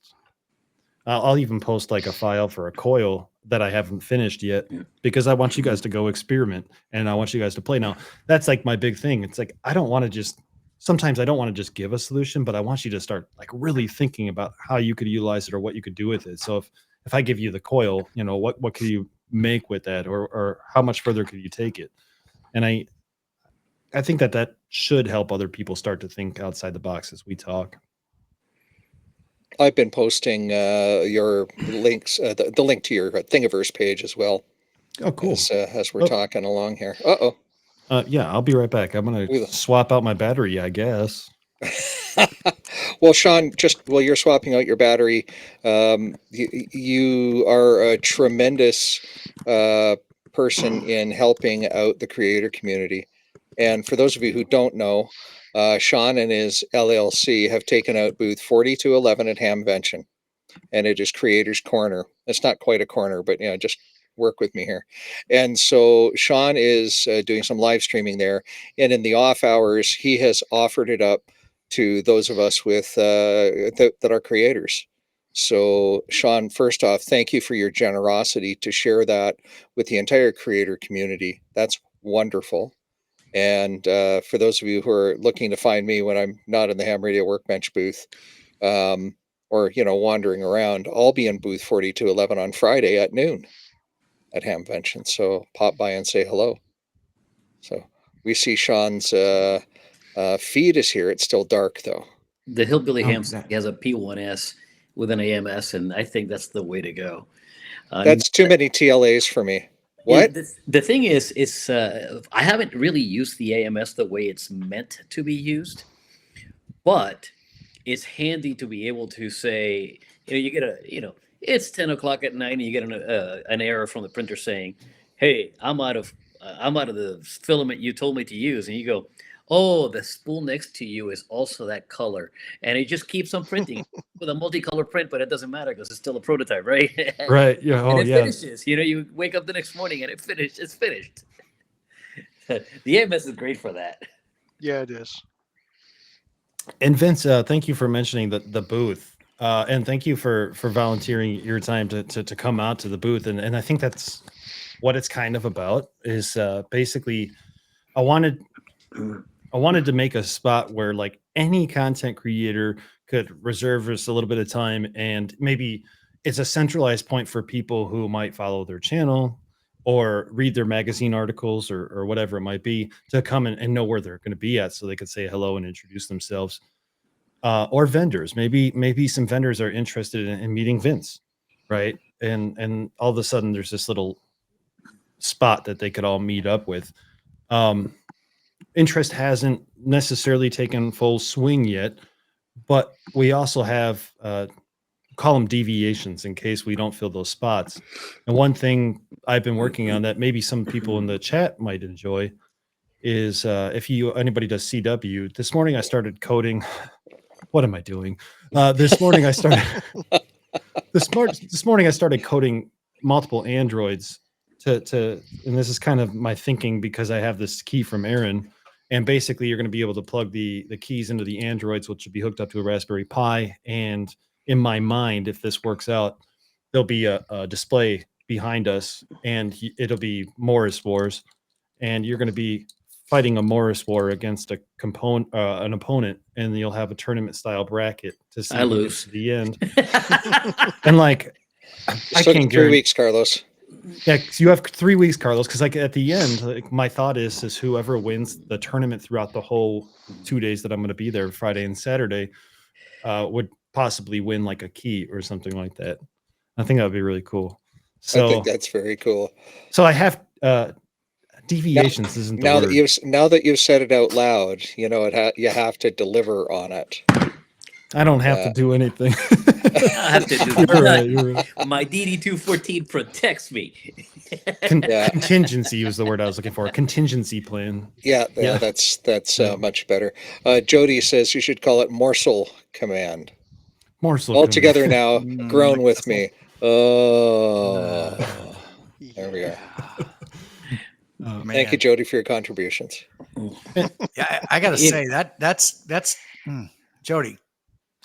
like a file for a coil that I haven't finished yet because I want you guys to go experiment and I want you guys to play. Now that's like my big thing. It's like, sometimes I don't want to just give a solution, but I want you to start like really thinking about how you could utilize it or what you could do with it. So if I give you the coil, what could you make with that or how much further could you take it? And I think that should help other people start to think outside the box as we talk. I've been posting your links, the link to your Thingiverse page as well. Oh, cool. As we're talking along here. Yeah, I'll be right back. I'm going to swap out my battery, I guess. Well, Sean, just while you're swapping out your battery, you are a tremendous person in helping out the creator community. And for those of you who don't know, Sean and his LLC have taken out booth 4211 at Hamvention, and it is Creators Corner. It's not quite a corner, but just work with me here. And so Sean is doing some live streaming there, and in the off hours, he has offered it up to those of us with that are creators. So Sean, first off, thank you for your generosity to share that with the entire creator community. That's wonderful. And for those of you who are looking to find me when I'm not in the Ham Radio Workbench booth, or wandering around, I'll be in booth 4211 on Friday at noon at Hamvention. So pop by and say hello. So we see Sean's feed is here. It's still dark though. The Hillbilly Hamster has a P1S with an AMS, and I think that's the way to go. That's too many TLAs for me. What? The thing is I haven't really used the AMS the way it's meant to be used, but it's handy to be able to say, you get it's 10 o'clock at night and you get an error from the printer saying, hey, I'm out of the filament you told me to use. And you go, oh, the spool next to you is also that color. And it just keeps on printing with a multicolor print, but it doesn't matter because it's still a prototype, right? Right. Yeah. Oh, and it yeah. finishes. You wake up the next morning and it's finished. The AMS is great for that. Yeah, it is. And Vince, thank you for mentioning the booth. And thank you for volunteering your time to come out to the booth. And I think that's what it's kind of about is basically I wanted to make a spot where like any content creator could reserve us a little bit of time, and maybe it's a centralized point for people who might follow their channel or read their magazine articles or whatever it might be to come and know where they're going to be at so they could say hello and introduce themselves. Or vendors, maybe some vendors are interested in meeting Vince, right? And all of a sudden there's this little spot that they could all meet up with. Interest hasn't necessarily taken full swing yet, but we also have call them deviations in case we don't fill those spots. And one thing I've been working on that maybe some people in the chat might enjoy is if anybody does CW. This morning I started coding. What am I doing? This morning I started. This morning I started coding multiple androids to, and this is kind of my thinking because I have this key from Aaron, and basically you're going to be able to plug the keys into the androids, which will be hooked up to a Raspberry Pi. And in my mind, if this works out, there'll be a display behind us, and it'll be Morris Wars, and you're going to be fighting a Morris War against an opponent, and you'll have a tournament style bracket to see I lose to the end. And like, I can't 3 weeks, Carlos. Yeah, you have 3 weeks, Carlos. Because like at the end, like, my thought is whoever wins the tournament throughout the whole 2 days that I'm going to be there, Friday and Saturday, would possibly win like a key or something like that. I think that would be really cool. So I think that's very cool. So I have deviations isn't the word. Now that you've said it out loud, you have to deliver on it. I don't have to do anything. I have to do you're right. My DD-214 protects me. Contingency was the word I was looking for. Contingency plan. Yeah. That's much better. Jody says you should call it Morsel Command. Morsel all command. together now. Groan with me. Oh, there we are. Oh, Thank you, Jody, for your contributions. Yeah, I got to say that's Jody.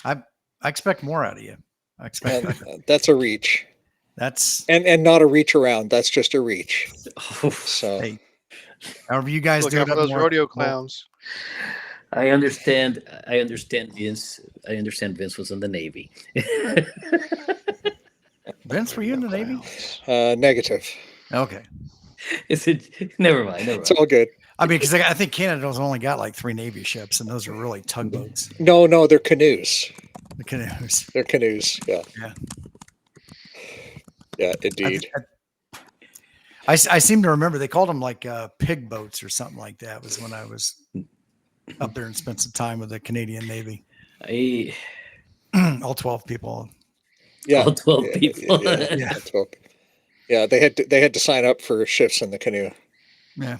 I expect more out of you. I expect that's a reach. That's and not a reach around. That's just a reach. So, hey, however you guys Look do out it, for those rodeo clowns. I understand Vince. I understand Vince was in the Navy. Vince, were you in the Navy? Negative. Okay. Never mind. It's all good. I mean, because I think Canada's only got like 3 Navy ships, and those are really tugboats. No, they're canoes. The canoes. They're canoes. Yeah. Yeah, indeed. I seem to remember they called them like pig boats or something like that. Was when I was up there and spent some time with the Canadian Navy. All 12 people. Yeah, all 12 people. Yeah, 12. Yeah, they had to sign up for shifts in the canoe. Yeah.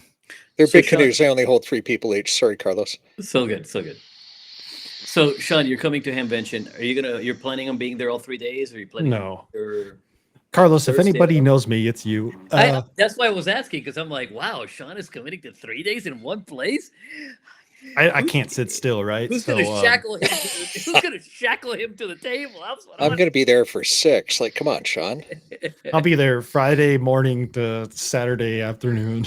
They're big canoes. They only hold 3 people each. Sorry, Carlos. So good. So, Sean, you're coming to Hamvention. You're planning on being there all 3 days? Or are you planning? No. Carlos, Thursday, if anybody knows me, it's you. That's why I was asking, because I'm like, wow, Sean is committing to 3 days in one place. I can't sit still, right? Who's gonna shackle him? Who's gonna shackle him to the table? I'm going to be there for 6. Like, come on, Sean. I'll be there Friday morning to Saturday afternoon.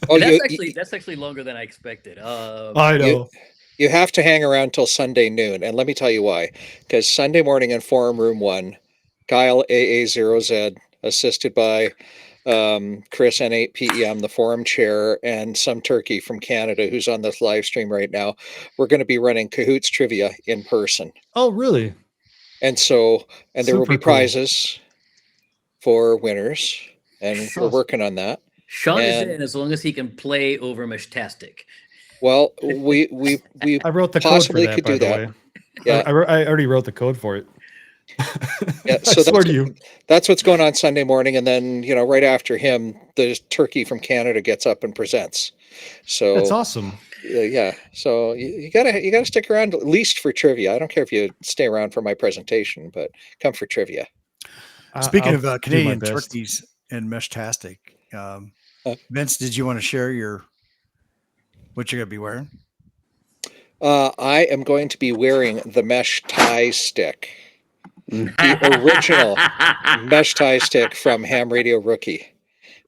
Oh, that's actually longer than I expected. I know. You have to hang around till Sunday noon, and let me tell you why. Because Sunday morning in Forum Room 1, Kyle AA0Z, assisted by Chris N8PEM, the forum chair, and some turkey from Canada who's on this live stream right now, we're going to be running Cahoots Trivia in person. Oh, really? And there will be prizes for winners, and we're working on that. Sean is in as long as he can play over Meshtastic. Well, we I wrote the code for that, could by do the that. way. Yeah, I already wrote the code for it. Yeah, so that's what's going on Sunday morning, and then right after him, the turkey from Canada gets up and presents. So that's awesome. Yeah, so you gotta stick around at least for trivia. I don't care if you stay around for my presentation, but come for trivia. Speaking of Canadian turkeys and Meshtastic, Vince, did you want to share what you're gonna be wearing? I am going to be wearing the mesh tie stick. The original mesh tie stick from Ham Radio Rookie.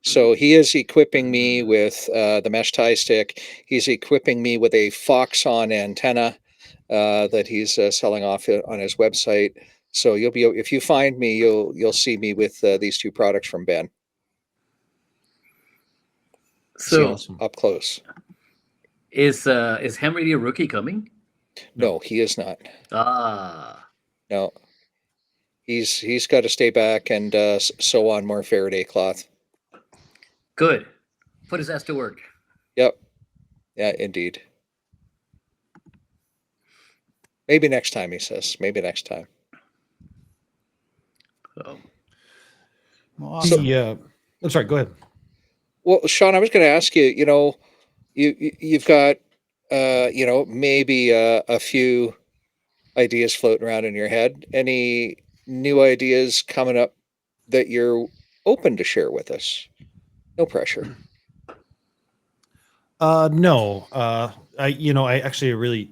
So he is equipping me with the mesh tie stick. He's equipping me with a Foxon antenna that he's selling off on his website. So if you find me, you'll see me with these 2 products from Ben. So awesome. Up close. Is Ham Radio Rookie coming? No, he is not. No. He's got to stay back and sew on more Faraday cloth. Good. Put his ass to work. Yep. Yeah, indeed. Maybe next time, he says. Maybe next time. Awesome. I'm sorry, go ahead. Well, Sean, I was going to ask you, you've got, maybe a few ideas floating around in your head. Any new ideas coming up that you're open to share with us? No pressure. No. I actually really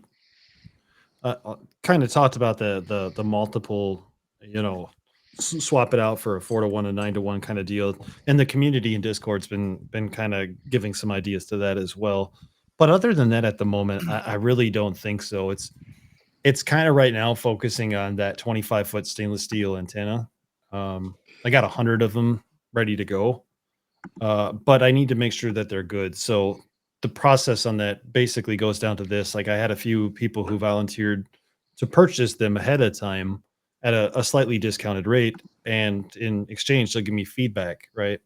kind of talked about the multiple, swap it out for a 4-to-1 and 9-to-1 kind of deal, and the community in Discord's been kind of giving some ideas to that as well. But other than that, at the moment, I really don't think so. It's kind of right now focusing on that 25-foot stainless steel antenna. I got 100 of them ready to go, but I need to make sure that they're good. So the process on that basically goes down to this. Like, I had a few people who volunteered to purchase them ahead of time at a slightly discounted rate, and in exchange, they'll give me feedback, right?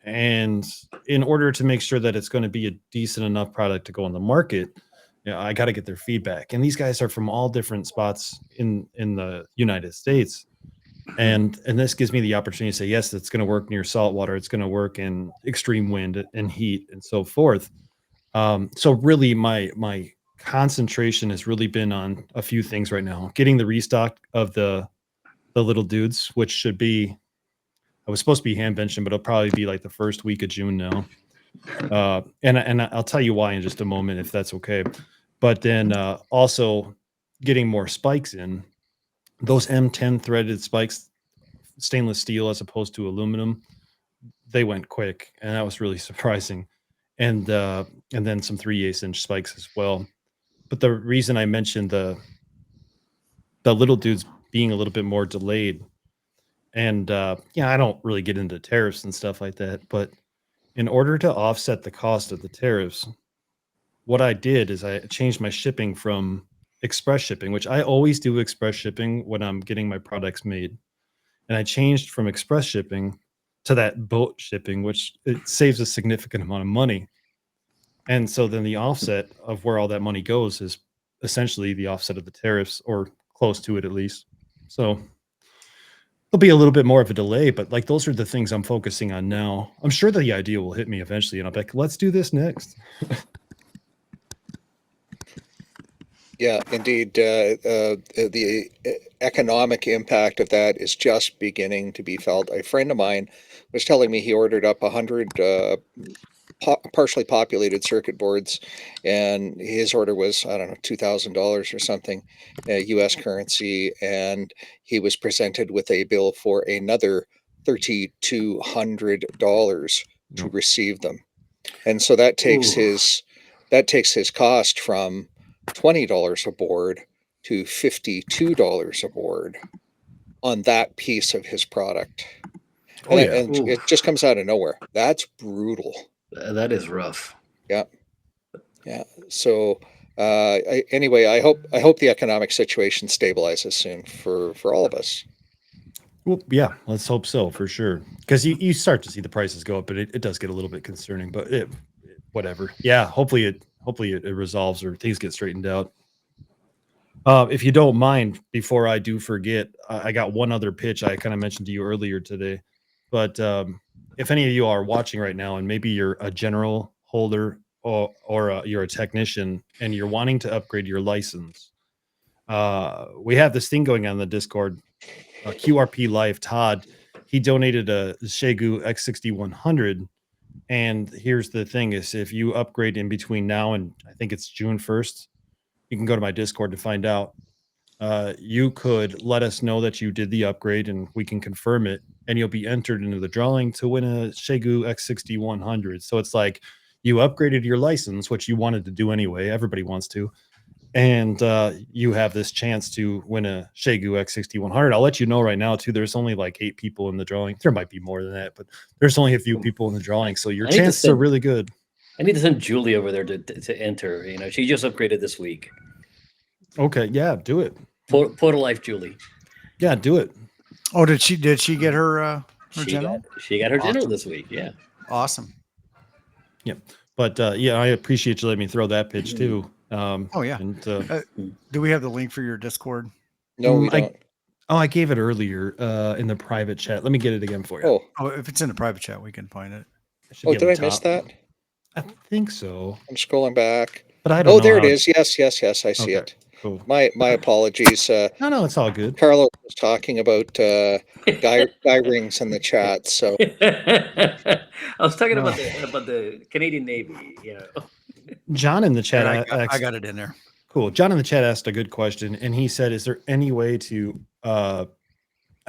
And in order to make sure that it's going to be a decent enough product to go on the market, I got to get their feedback. And these guys are from all different spots in the United States. And this gives me the opportunity to say, yes, it's going to work near salt water. It's going to work in extreme wind and heat and so forth. So really my concentration has really been on a few things right now. Getting the restock of the little dudes, which should be, I was supposed to be Hamvention, but it'll probably be like the first week of June now. And I'll tell you why in just a moment, if that's okay. But then also getting more spikes in. Those M10 threaded spikes, stainless steel as opposed to aluminum, they went quick, and that was really surprising. And then some 3/8 inch spikes as well. But the reason I mentioned the little dudes being a little bit more delayed, and I don't really get into tariffs and stuff like that, but in order to offset the cost of the tariffs, what I did is I changed my shipping from express shipping, which I always do express shipping when I'm getting my products made. And I changed from express shipping to that boat shipping, which it saves a significant amount of money. And so then the offset of where all that money goes is essentially the offset of the tariffs, or close to it at least. So there'll be a little bit more of a delay, but like, those are the things I'm focusing on now. I'm sure the idea will hit me eventually, and I'll be like, let's do this next. Yeah, indeed. The economic impact of that is just beginning to be felt. A friend of mine was telling me he ordered up 100 partially populated circuit boards, and his order was, I don't know, $2,000 or something, U.S. currency, and he was presented with a bill for another $3,200 to receive them, and so that takes his cost from $20 a board to $52 a board on that piece of his product. And it just comes out of nowhere. That's brutal. That is rough. Yeah. So anyway, I hope the economic situation stabilizes soon for all of us. Well, yeah, let's hope so, for sure. Because you start to see the prices go up, but it does get a little bit concerning. But whatever. Yeah, hopefully it resolves or things get straightened out. If you don't mind, before I do forget, I got one other pitch I kind of mentioned to you earlier today. But if any of you are watching right now, and maybe you're a general holder or you're a technician and you're wanting to upgrade your license, we have this thing going on in the Discord. QRP Life, Todd, he donated a Xiegu X6100. And here's the thing is, if you upgrade in between now and I think it's June 1st, you can go to my Discord to find out. You could let us know that you did the upgrade and we can confirm it, and you'll be entered into the drawing to win a Xiegu X6100. So it's like you upgraded your license, which you wanted to do anyway. Everybody wants to. And you have this chance to win a Xiegu X6100. I'll let you know right now, too. There's only like 8 people in the drawing. There might be more than that, but there's only a few people in the drawing. So your chances are really good. I need to send Julie over there to enter. You know, she just upgraded this week. Okay, yeah, do it. Portal Life Julie. Yeah, do it. Oh, did she get her general? She got her general this week. Yeah. Awesome. Yeah. But yeah, I appreciate you letting me throw that pitch too. Oh yeah. And, do we have the link for your Discord? No, we don't. I gave it earlier in the private chat. Let me get it again for you. Oh, if it's in the private chat, we can find it. Did I miss that? I think so. I'm scrolling back. But I don't know. There it is. Yes. I see it. Cool. My apologies. No, it's all good. Carlos was talking about guy rings in the chat. So I was talking about the Canadian Navy. You know, John in the chat. I got it in there. Cool. John in the chat asked a good question, and he said, "Is there any way to?" I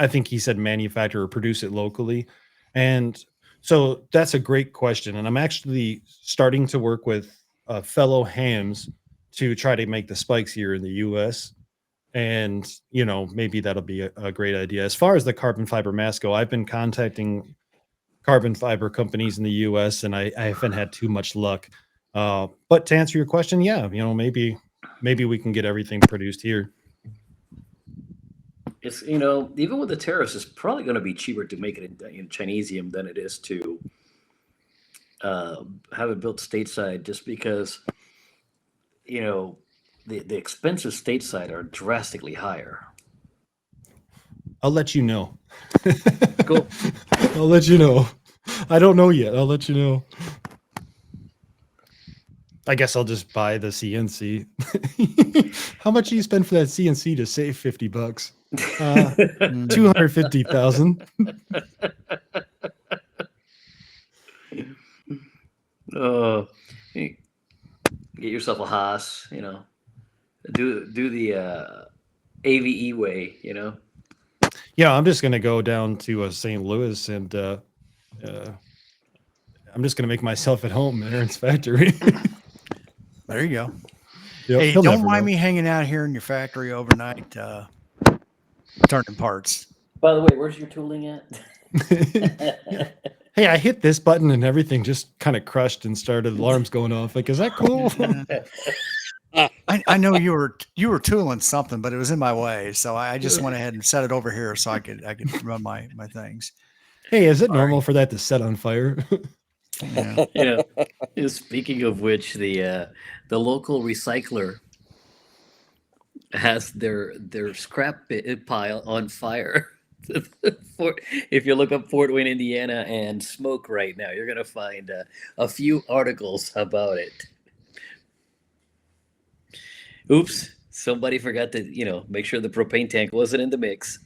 think he said manufacture or produce it locally, and so that's a great question. And I'm actually starting to work with fellow hams to try to make the spikes here in the U.S. And, you know, maybe that'll be a great idea. As far as the carbon fiber mask go, I've been contacting carbon fiber companies in the U.S. and I haven't had too much luck. But to answer your question, yeah, you know, maybe we can get everything produced here. It's, you know, even with the tariffs, it's probably going to be cheaper to make it in Chinesium than it is to have it built stateside, just because, you know, the expenses stateside are drastically higher. I'll let you know. Cool. I'll let you know. I don't know yet. I'll let you know. I guess I'll just buy the CNC. How much do you spend for that CNC to save $50? 250,000. Get yourself a Haas, you know. Do the AVE way, you know. Yeah, I'm just gonna go down to St. Louis and I'm just gonna make myself at home at Aaron's factory. There you go. Yep, hey, don't mind me hanging out here in your factory overnight, turning parts. By the way, where's your tooling at? Hey, I hit this button and everything just kind of crushed and started alarms going off. Like, is that cool? I know you were tooling something, but it was in my way, so I just went ahead and set it over here so I could run my things. Hey, is it normal for that to set on fire? Yeah. Speaking of which, the local recycler has their scrap pile on fire. If you look up Fort Wayne, Indiana, and smoke right now, you're gonna find a few articles about it. Oops, somebody forgot to make sure the propane tank wasn't in the mix.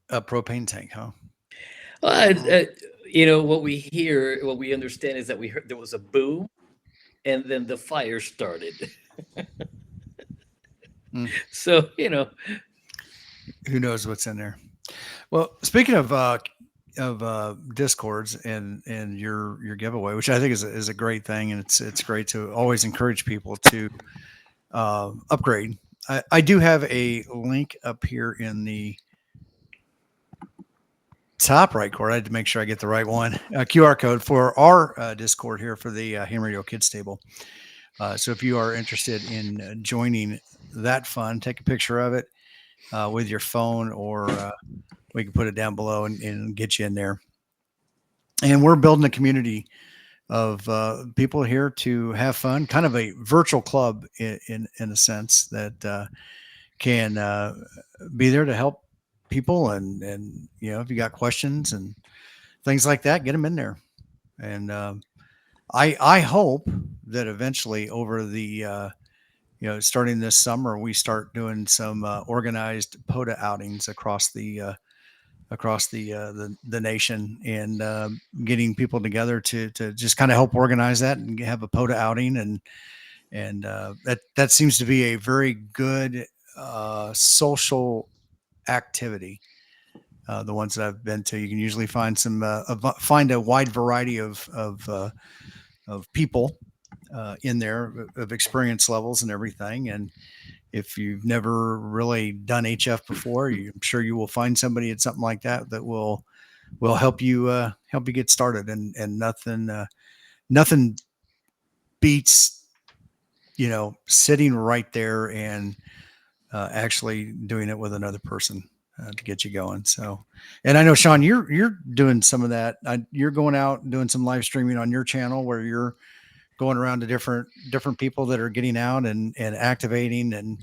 A propane tank, huh? what we hear, what we understand is that we heard there was a boom, and then the fire started. So who knows what's in there. Well, speaking of discords and your giveaway, which I think is a great thing, and it's great to always encourage people to upgrade. I do have a link up here in the top right corner. I had to make sure I get the right one. QR code for our Discord here for the Ham Radio Kids table. So if you are interested in joining that fun, take a picture of it with your phone, or we can put it down below and get you in there. And we're building a community of people here to have fun, kind of a virtual club in a sense that can be there to help people. And if you got questions and things like that, get them in there. And I hope that eventually over the starting this summer, we start doing some organized POTA outings across the nation, and getting people together to just kind of help organize that and have a POTA outing, and that seems to be a very good social activity. The ones that I've been to, you can usually find find a wide variety of people in there, of experience levels and everything. And if you've never really done HF before, I'm sure you will find somebody at something like that will help you get started. And nothing beats sitting right there and actually doing it with another person to get you going. So, and I know, Sean, you're doing some of that. You're going out and doing some live streaming on your channel where you're going around to different people that are getting out and activating and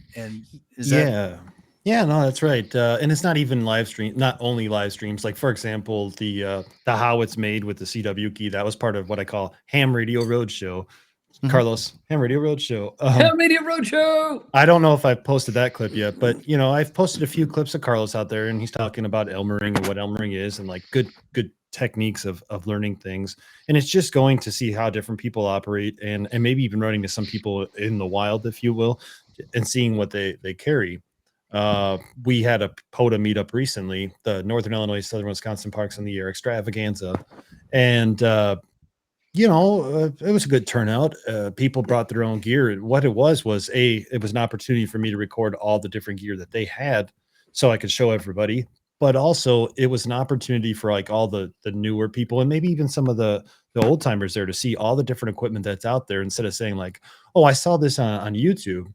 is that? Yeah, no, that's right. And it's not even not only live streams. Like, for example, the how it's made with the CW key, that was part of what I call Ham Radio Roadshow. Mm-hmm. Carlos, Ham Radio Roadshow. Ham Radio Roadshow. I don't know if I've posted that clip yet, but I've posted a few clips of Carlos out there, and he's talking about Elmering and what Elmering is, and like good techniques of learning things. And it's just going to see how different people operate, and maybe even running to some people in the wild, if you will, and seeing what they carry. We had a POTA meetup recently, the Northern Illinois, Southern Wisconsin Parks in the Year extravaganza, and it was a good turnout. People brought their own gear. What it was it was an opportunity for me to record all the different gear that they had, so I could show everybody. But also it was an opportunity for like all the newer people, and maybe even some of the old timers there, to see all the different equipment that's out there, instead of saying like, oh, I saw this on YouTube.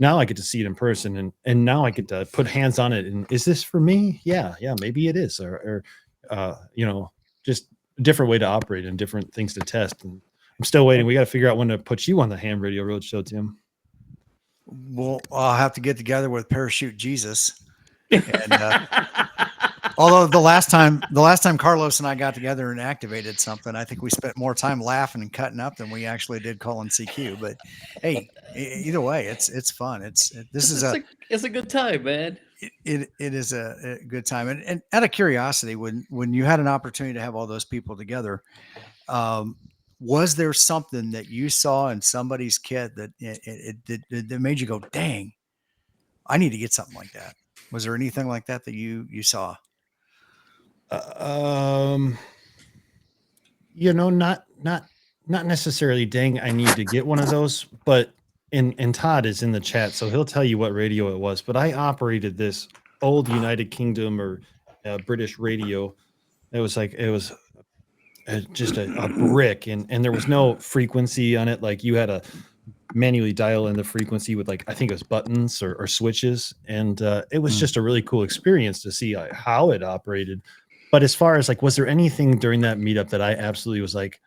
Now I get to see it in person, and now I get to put hands on it. And is this for me? Yeah, maybe it is. Or just a different way to operate and different things to test. And I'm still waiting. We got to figure out when to put you on the Ham Radio Roadshow, Tim. Well, I'll have to get together with Parachute Jesus. And although the last time Carlos and I got together and activated something, I think we spent more time laughing and cutting up than we actually did calling CQ. But hey, either way, it's fun. It's a good time, man. It is a good time. And out of curiosity, when you had an opportunity to have all those people together, was there something that you saw in somebody's kit that it made you go, dang, I need to get something like that? Was there anything like that you saw? Not necessarily, dang, I need to get one of those, but and Todd is in the chat, so he'll tell you what radio it was. But I operated this old United Kingdom or British radio. It was just a brick, and there was no frequency on it. Like, you had to manually dial in the frequency with, like, I think it was buttons or switches, and it was just a really cool experience to see how it operated. But as far as like, was there anything during that meetup that I absolutely was like,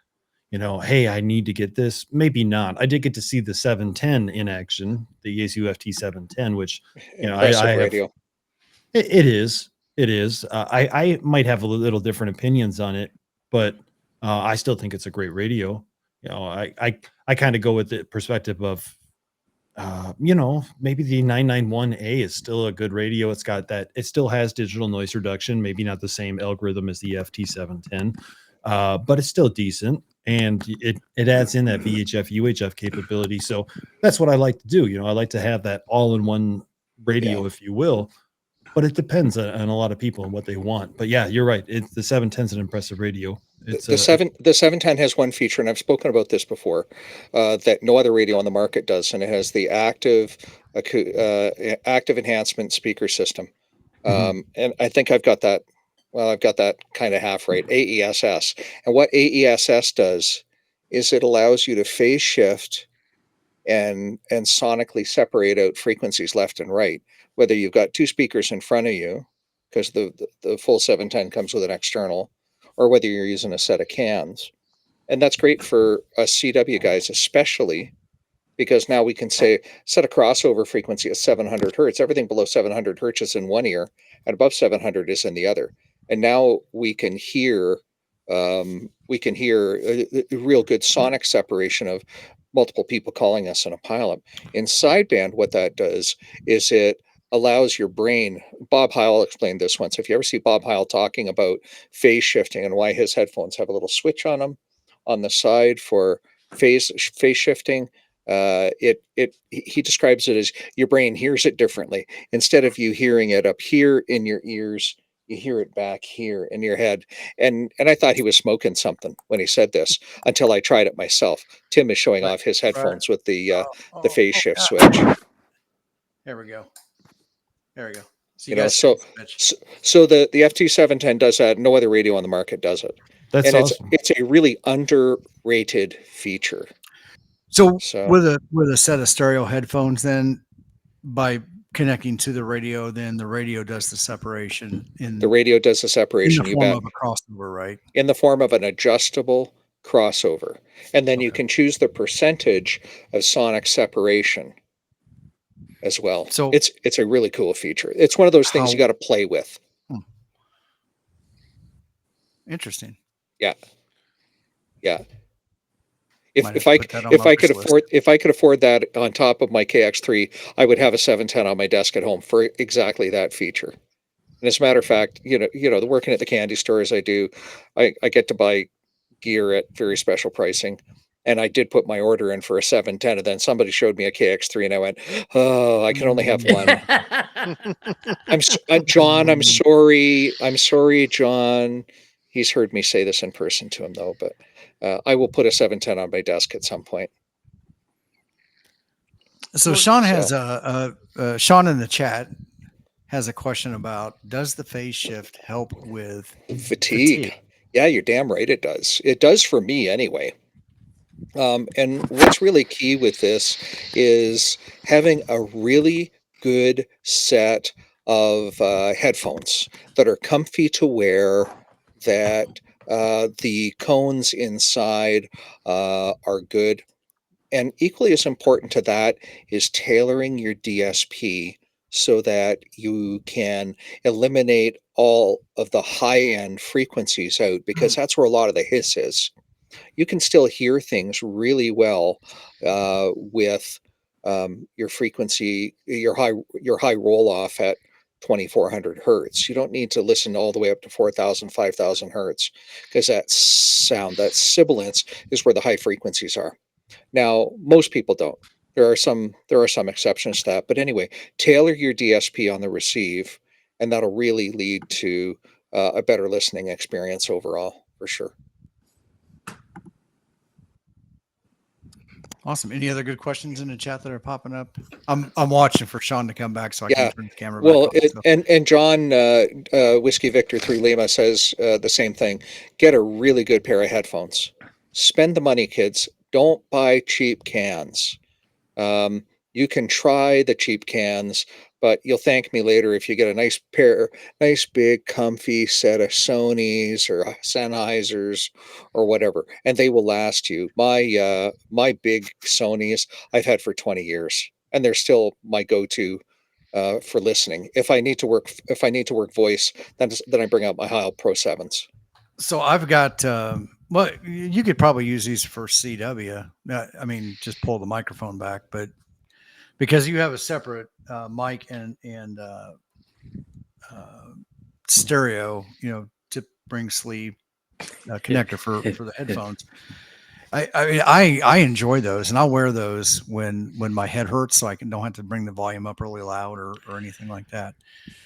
hey, I need to get this? Maybe not. I did get to see the 710 in action, the Yaesu FT 710, which I have. Radio. It is. I might have a little different opinions on it, but I still think it's a great radio. I kind of go with the perspective of, maybe the 991A is still a good radio. It still has digital noise reduction, maybe not the same algorithm as the FT710. but it's still decent. And it adds in that VHF, UHF capability. So that's what I like to do. I like to have that all-in-one radio, if you will. But it depends on a lot of people and what they want. But yeah, you're right. The 710 is an impressive radio. It's the 710 has one feature, and I've spoken about this before, that no other radio on the market does, and it has the active enhancement speaker system. And I think I've got that. Well, I've got that kind of half right. AESS, and what AESS does is it allows you to phase shift and sonically separate out frequencies left and right, whether you've got two speakers in front of you, because the full 710 comes with an external, or whether you're using a set of cans. And that's great for us CW guys, especially because now we can set a crossover frequency at 700 hertz. Everything below 700 hertz is in one ear, and above 700 is in the other. And now we can hear a real good sonic separation of multiple people calling us in a pileup. In sideband, what that does is it allows your brain. Bob Heil explained this once. If you ever see Bob Heil talking about phase shifting and why his headphones have a little switch on them on the side for phase shifting, he describes it as your brain hears it differently. Instead of you hearing it up here in your ears, you hear it back here in your head. And I thought he was smoking something when he said this until I tried it myself. Tim is showing off his headphones with the phase shift switch. There we go. There we go. So the FT710 does that. No other radio on the market does it. That's awesome. It's a really underrated feature. So with a set of stereo headphones, then by connecting to the radio, then the radio does the separation. The radio does the separation. In the form of a crossover, right? In the form of an adjustable crossover. And then you can choose the percentage of sonic separation as well. So it's a really cool feature. It's one of those things you got to play with. Interesting. Yeah. If I could afford that on top of my KX3, I would have a 710 on my desk at home for exactly that feature. And as a matter of fact, working at the candy store as I do, I get to buy gear at very special pricing. And I did put my order in for a 710, and then somebody showed me a KX3, and I went, "Oh, I can only have one." John. I'm sorry, John. He's heard me say this in person to him, though, but I will put a 710 on my desk at some point. So Sean has Sean in the chat has a question about, does the phase shift help with fatigue? Yeah, you're damn right it does. It does for me anyway. And what's really key with this is having a really good set of headphones that are comfy to wear, that the cones inside are good. And equally as important to that is tailoring your DSP so that you can eliminate all of the high-end frequencies out, because that's where a lot of the hiss is. You can still hear things really well with your frequency, your high roll off at 2400 hertz. You don't need to listen all the way up to 4000, 5000 hertz, because that sibilance is where the high frequencies are. Now, most people don't. There are some exceptions to that, but anyway, tailor your DSP on the receive, and that'll really lead to a better listening experience overall, for sure. Awesome. Any other good questions in the chat that are popping up? I'm watching for Sean to come back so I can turn the camera back on. And John Whiskey Victor 3 Lima says the same thing. Get a really good pair of headphones. Spend the money, kids. Don't buy cheap cans. You can try the cheap cans, but you'll thank me later if you get a nice big comfy set of Sonys or Sennheisers or whatever, and they will last you. My big Sonys I've had for 20 years, and they're still my go-to for listening. If I need to work voice, then I bring out my Heil Pro 7s. So I've got well, you could probably use these for CW. I mean, just pull the microphone back, but because you have a separate mic and stereo, to bring sleep, connector for the headphones. I enjoy those, and I'll wear those when my head hurts, so I don't have to bring the volume up really loud or anything like that.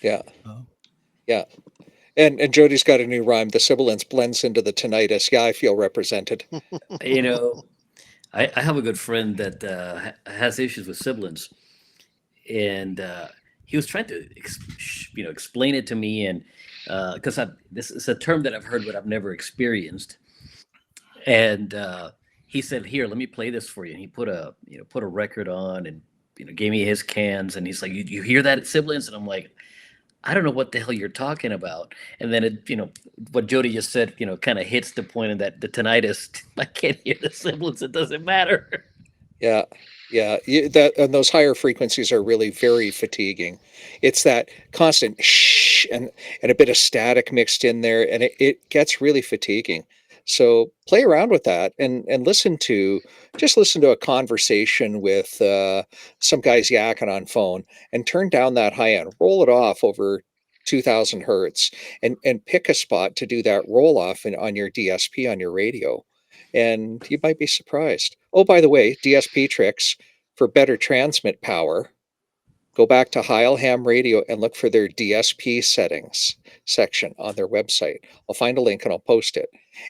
Yeah. Yeah. And Jody's got a new rhyme. The sibilance blends into the tinnitus. Yeah, I feel represented. You know, I have a good friend that has issues with sibilance, and he was trying to explain it to me, and because this is a term that I've heard but I've never experienced. And he said, "Here, let me play this for you." And he put a record on, and gave me his cans, and he's like, "You hear that sibilance?" And I'm like, "I don't know what the hell you're talking about." And then what Jody just said, kind of hits the point of that the tinnitus. I can't hear the sibilance. It doesn't matter. Yeah. Yeah. And those higher frequencies are really very fatiguing. It's that constant shh and a bit of static mixed in there, and it gets really fatiguing. So play around with that and listen to a conversation with some guys yakking on phone, and turn down that high end, roll it off over 2000 hertz, and pick a spot to do that roll off on your DSP on your radio. And you might be surprised. Oh, by the way, DSP tricks for better transmit power. Go back to Heil Ham Radio and look for their DSP settings section on their website. I'll find a link and I'll post it.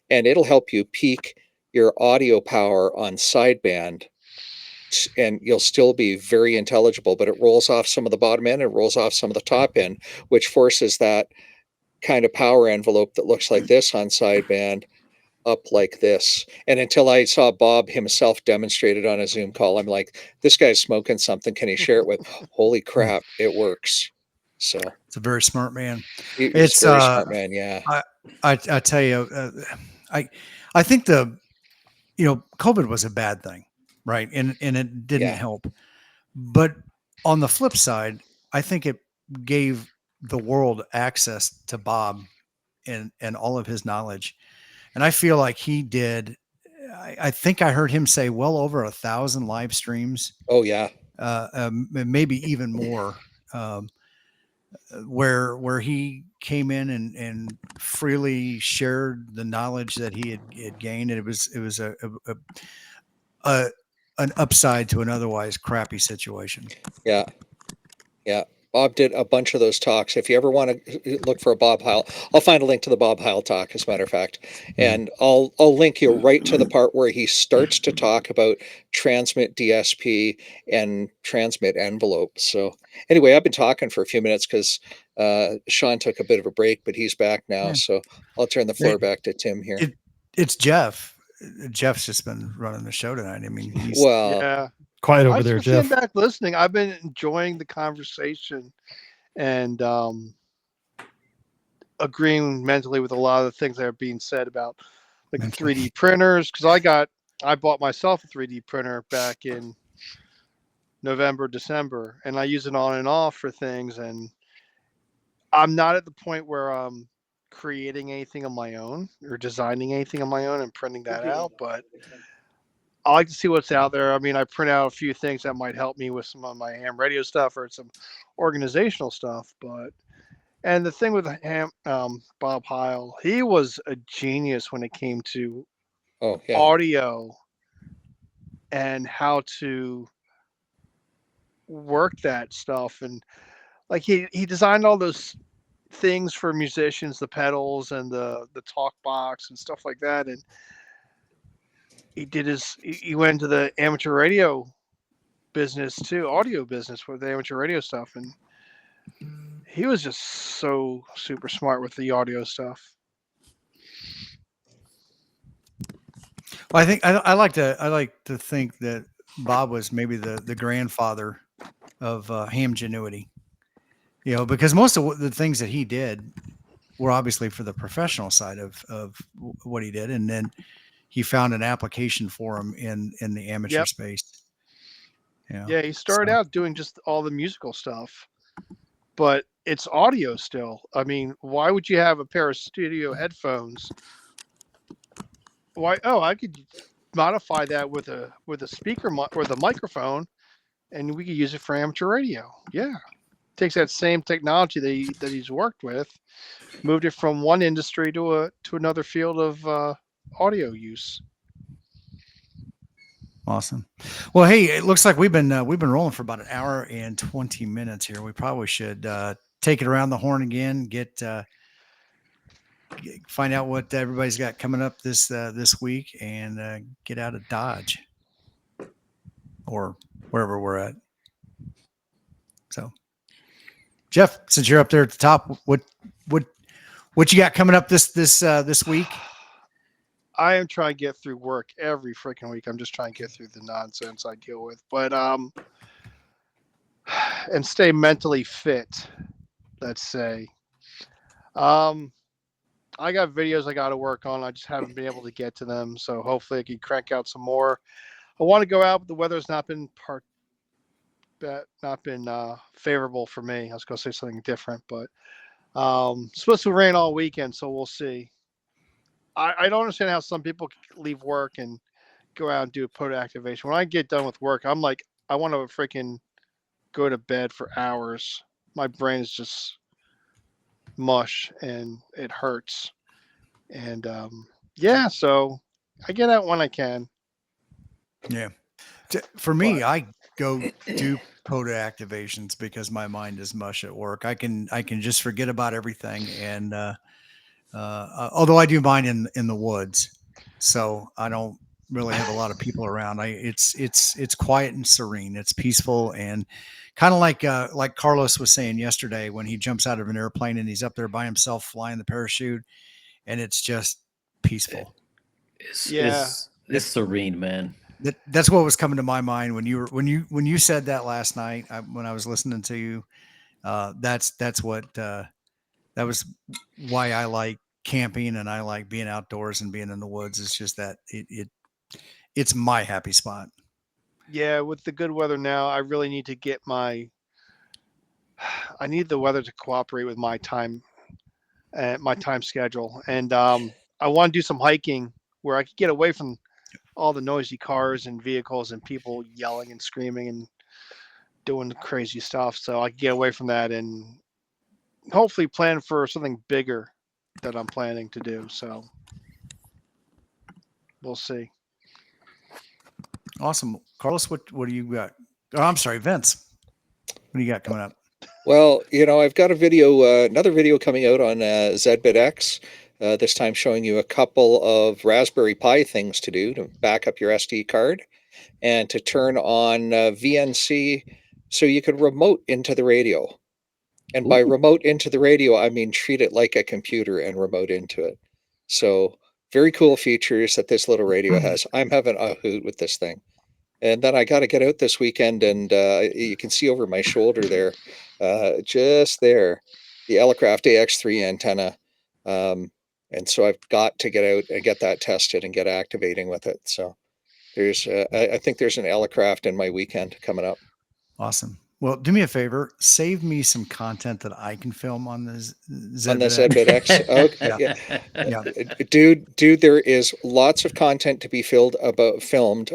And it'll help you peak your audio power on sideband, and you'll still be very intelligible, but it rolls off some of the bottom end, it rolls off some of the top end, which forces that kind of power envelope that looks like this on sideband up like this. And until I saw Bob himself demonstrated on a Zoom call, I'm like, this guy's smoking something. Can he share it with? Holy crap, it works. So it's a very smart man. It's a very smart man. Yeah. I tell you, I think COVID was a bad thing, right? And it didn't help. But on the flip side, I think it gave the world access to Bob and all of his knowledge. And I feel like he did. I think I heard him say well over 1,000 live streams. Oh yeah. Maybe even more. Where he came in and freely shared the knowledge that he had gained. And it was an upside to an otherwise crappy situation. Yeah. Yeah. Bob did a bunch of those talks. If you ever want to look for a Bob Heil, I'll find a link to the Bob Heil talk, as a matter of fact. And I'll link you right to the part where he starts to talk about transmit DSP and transmit envelope. So anyway, I've been talking for a few minutes because Sean took a bit of a break, but he's back now. Yeah. So I'll turn the floor back to Tim here. It's Jeff. Jeff's just been running the show tonight. I mean, yeah. Quiet over there, Jeff. I've been back listening. I've been enjoying the conversation and agreeing mentally with a lot of the things that are being said about like 3D printers. Because I bought myself a 3D printer back in November, December, and I use it on and off for things. And I'm not at the point where I'm creating anything on my own or designing anything on my own and printing that out, but I like to see what's out there. I mean, I print out a few things that might help me with some of my ham radio stuff or some organizational stuff. And the thing with Bob Heil, he was a genius when it came to audio and how to work that stuff. And like he designed all those things for musicians, the pedals and the talk box and stuff like that. And he went into the amateur radio business too, audio business with the amateur radio stuff. And he was just so super smart with the audio stuff. Well, I think I like to think that Bob was maybe the grandfather of hamgenuity, because most of the things that he did were obviously for the professional side of what he did. And then he found an application for him in the amateur space. Yeah, he started out doing just all the musical stuff, but it's audio still. I mean, why would you have a pair of studio headphones? Why? Oh, I could modify that with a speaker or the microphone, and we could use it for amateur radio. Yeah, takes that same technology that he's worked with, moved it from one industry to another field of audio use. Awesome. Well, hey, it looks like we've been rolling for about an hour and 20 minutes here. We probably should take it around the horn again, find out what everybody's got coming up this week, and get out of Dodge or wherever we're at. So, Jeff, since you're up there at the top, what you got coming up this week? I am trying to get through work every freaking week. I'm just trying to get through the nonsense I deal with, but and stay mentally fit. Let's say, I got videos I got to work on. I just haven't been able to get to them, so hopefully I can crank out some more. I want to go out, but the weather's not been favorable for me. I was going to say something different, but it's supposed to rain all weekend, so we'll see. I don't understand how some people leave work and go out and do a POTA activation. When I get done with work, I'm like, I want to freaking go to bed for hours. My brain is just mush and it hurts. And yeah, so I get out when I can. Yeah. For me, I go do POTA activations because my mind is mush at work. I can just forget about everything. And although I do mine in the woods, so I don't really have a lot of people around. It's quiet and serene. It's peaceful, and kind of like Carlos was saying yesterday when he jumps out of an airplane and he's up there by himself flying the parachute, and it's just peaceful. It's serene, man. That's what was coming to my mind when you said that last night when I was listening to you. That was why I like camping and I like being outdoors and being in the woods. It's just that it's my happy spot. Yeah, with the good weather now, I really need to get I need the weather to cooperate with my time schedule. And I want to do some hiking where I could get away from all the noisy cars and vehicles and people yelling and screaming and doing crazy stuff. So I can get away from that and hopefully plan for something bigger that I'm planning to do. So we'll see. Awesome. Carlos, what do you got? Oh, I'm sorry, Vince. What do you got coming up? Well, I've got another video coming out on ZBitX, this time showing you a couple of Raspberry Pi things to do to back up your SD card and to turn on VNC so you could remote into the radio. And by remote into the radio, I mean treat it like a computer and remote into it. So very cool features that this little radio has. I'm having a hoot with this thing. And then I got to get out this weekend, and you can see over my shoulder there, just there, the Elecraft AX3 antenna. And so I've got to get out and get that tested and get activating with it. So I think there's an Elecraft in my weekend coming up. Awesome. Well, do me a favor, save me some content that I can film on the ZBitX. Okay. Yeah. Dude, there is lots of content to be filmed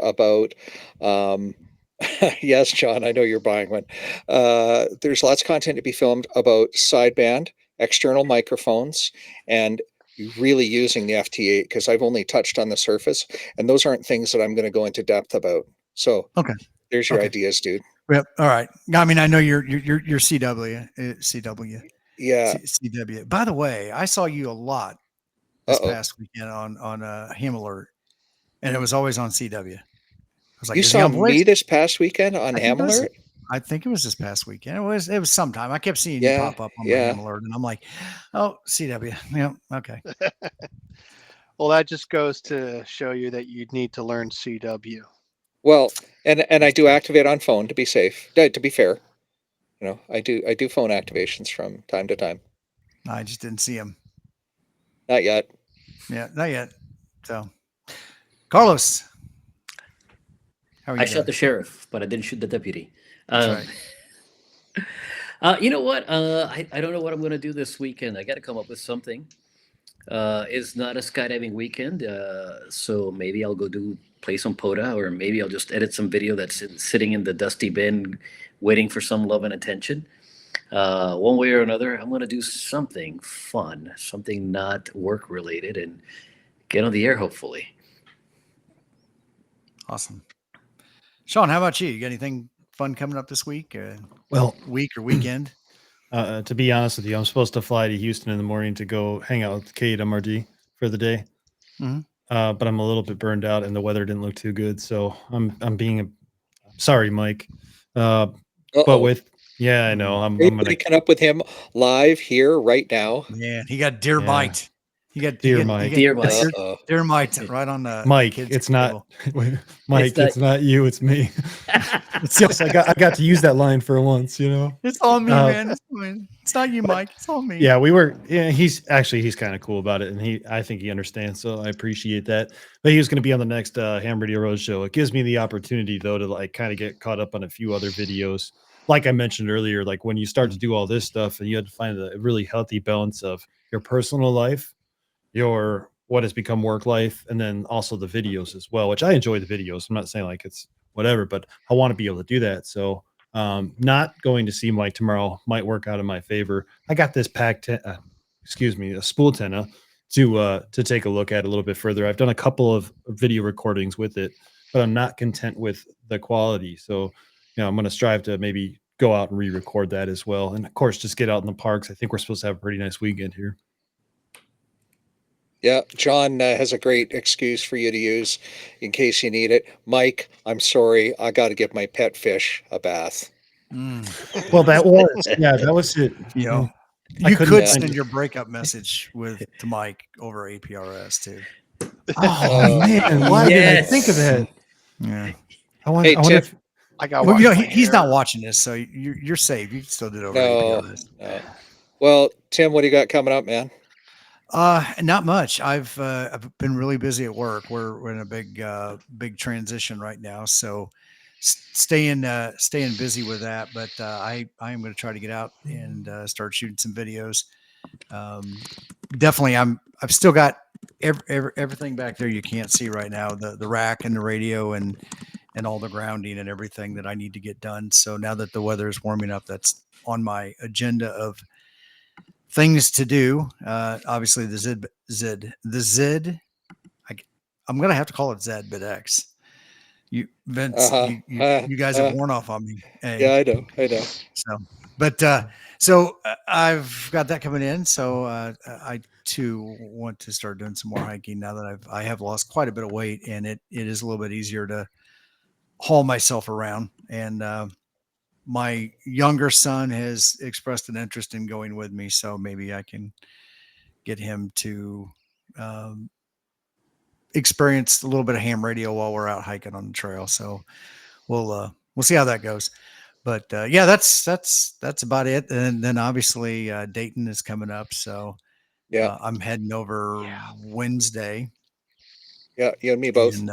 about. Yes, John, I know you're buying one. There's lots of content to be filmed about sideband, external microphones, and really using the FT8, because I've only touched on the surface, and those aren't things that I'm going to go into depth about. So there's your ideas, dude. Yep. All right. I mean, I know you're CW. Yeah. CW. By the way, I saw you a lot this past weekend on Ham Alert, and it was always on CW. I was like, you saw me this past weekend on Ham Alert? I think it was this past weekend. It was sometime. I kept seeing you pop up on my Ham Alert, and I'm like, oh, CW. Yeah. Okay. Well, that just goes to show you that you need to learn CW. Well, and I do activate on phone to be safe. To be fair, I do phone activations from time to time. I just didn't see him. Not yet. Yeah, not yet. So, Carlos, how are you? I shot the sheriff, but I didn't shoot the deputy. That's right. You know what? I don't know what I'm going to do this weekend. I got to come up with something. It's not a skydiving weekend, so maybe I'll go play some POTA, or maybe I'll just edit some video that's sitting in the dusty bin waiting for some love and attention. one way or another, I'm going to do something fun, something not work related, and get on the air hopefully. Awesome. Sean, how about you? You got anything fun coming up this week? Week or weekend? To be honest with you, I'm supposed to fly to Houston in the morning to go hang out with Kate MRD for the day. Mhm. But I'm a little bit burned out and the weather didn't look too good. So I'm being sorry, Mike. But I know I'm Are you gonna picking up with him live here right now. Man, he got deer bite. He got Deer he got- Mike. he got Dear Mike. deer mite right on the Mike. kids' It's table. not Mike. It's It's not you. It's me. It's just I got to use that line for once. You know. It's all me, man. It's not you, Mike. It's all me. Yeah, he's kind of cool about it, and I think he understands, so I appreciate that. But he was going to be on the next Ham Radio Road show. It gives me the opportunity though to like kind of get caught up on a few other videos. Like I mentioned earlier, like when you start to do all this stuff and you have to find a really healthy balance of your personal life, your what has become work life, and then also the videos as well, which I enjoy the videos. I'm not saying like it's whatever, but I want to be able to do that. So not going to see Mike tomorrow might work out in my favor. I got this a spool tenna to take a look at a little bit further. I've done a couple of video recordings with it, but I'm not content with the quality. So, I'm going to strive to maybe go out and re-record that as well. And of course, just get out in the parks. I think we're supposed to have a pretty nice weekend here. Yeah, John has a great excuse for you to use in case you need it. Mike, I'm sorry, I got to give my pet fish a bath. Well, that was it. You I could couldn't send find your breakup message to Mike over APRS too. Oh man, why did I think of that? Yeah. I wonder Tip. if I got. Well, he's not watching this, so you're safe. You can still do it over APRS. No. Well, Tim, what do you got coming up, man? Not much. I've been really busy at work. We're in a big transition right now, so staying busy with that. But I am going to try to get out and start shooting some videos. Definitely, I've still got everything back there you can't see right now, the rack and the radio and all the grounding and everything that I need to get done. So now that the weather is warming up, that's on my agenda of things to do. Obviously the Zed. I'm going to have to call it Zed, but X. You, Vince, you guys have worn off on me. Yeah, I know. So, but so I've got that coming in. So I too want to start doing some more hiking now that I have lost quite a bit of weight, and it is a little bit easier to haul myself around. And my younger son has expressed an interest in going with me, so maybe I can get him to experience a little bit of ham radio while we're out hiking on the trail. So we'll see how that goes. But yeah, that's about it. And then obviously Dayton is coming up, so yeah, I'm heading over Wednesday. Yeah, you and me both. And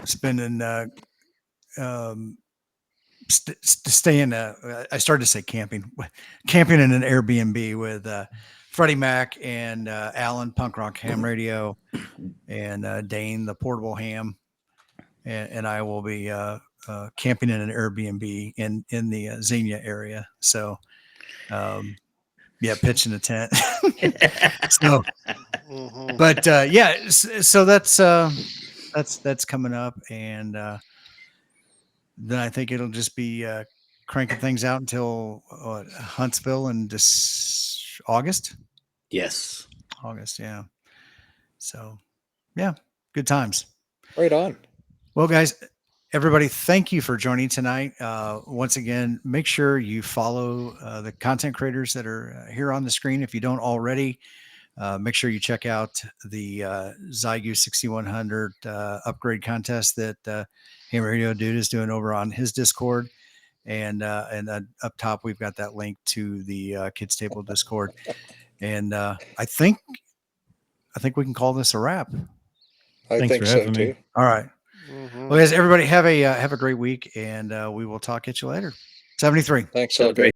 spending staying. I started to say camping in an Airbnb with Freddie Mac and Alan Punk Rock Ham Radio and Dane the portable ham, and I will be camping in an Airbnb in the Xenia area. So pitching a tent. So but so that's coming up, and then I think it'll just be cranking things out until Huntsville in August. Yes. August, yeah. So, yeah, good times. Right on. Well, guys, everybody, thank you for joining tonight. Once again, make sure you follow the content creators that are here on the screen. If you don't already, make sure you check out the Zygu 6100 upgrade contest that Ham Radio Dude is doing over on his Discord. And up top, we've got that link to the Kids Table Discord. And I think we can call this a wrap. I think so too. All right. Well, guys, everybody have a great week, and we will talk at you later. 73. Thanks. So great.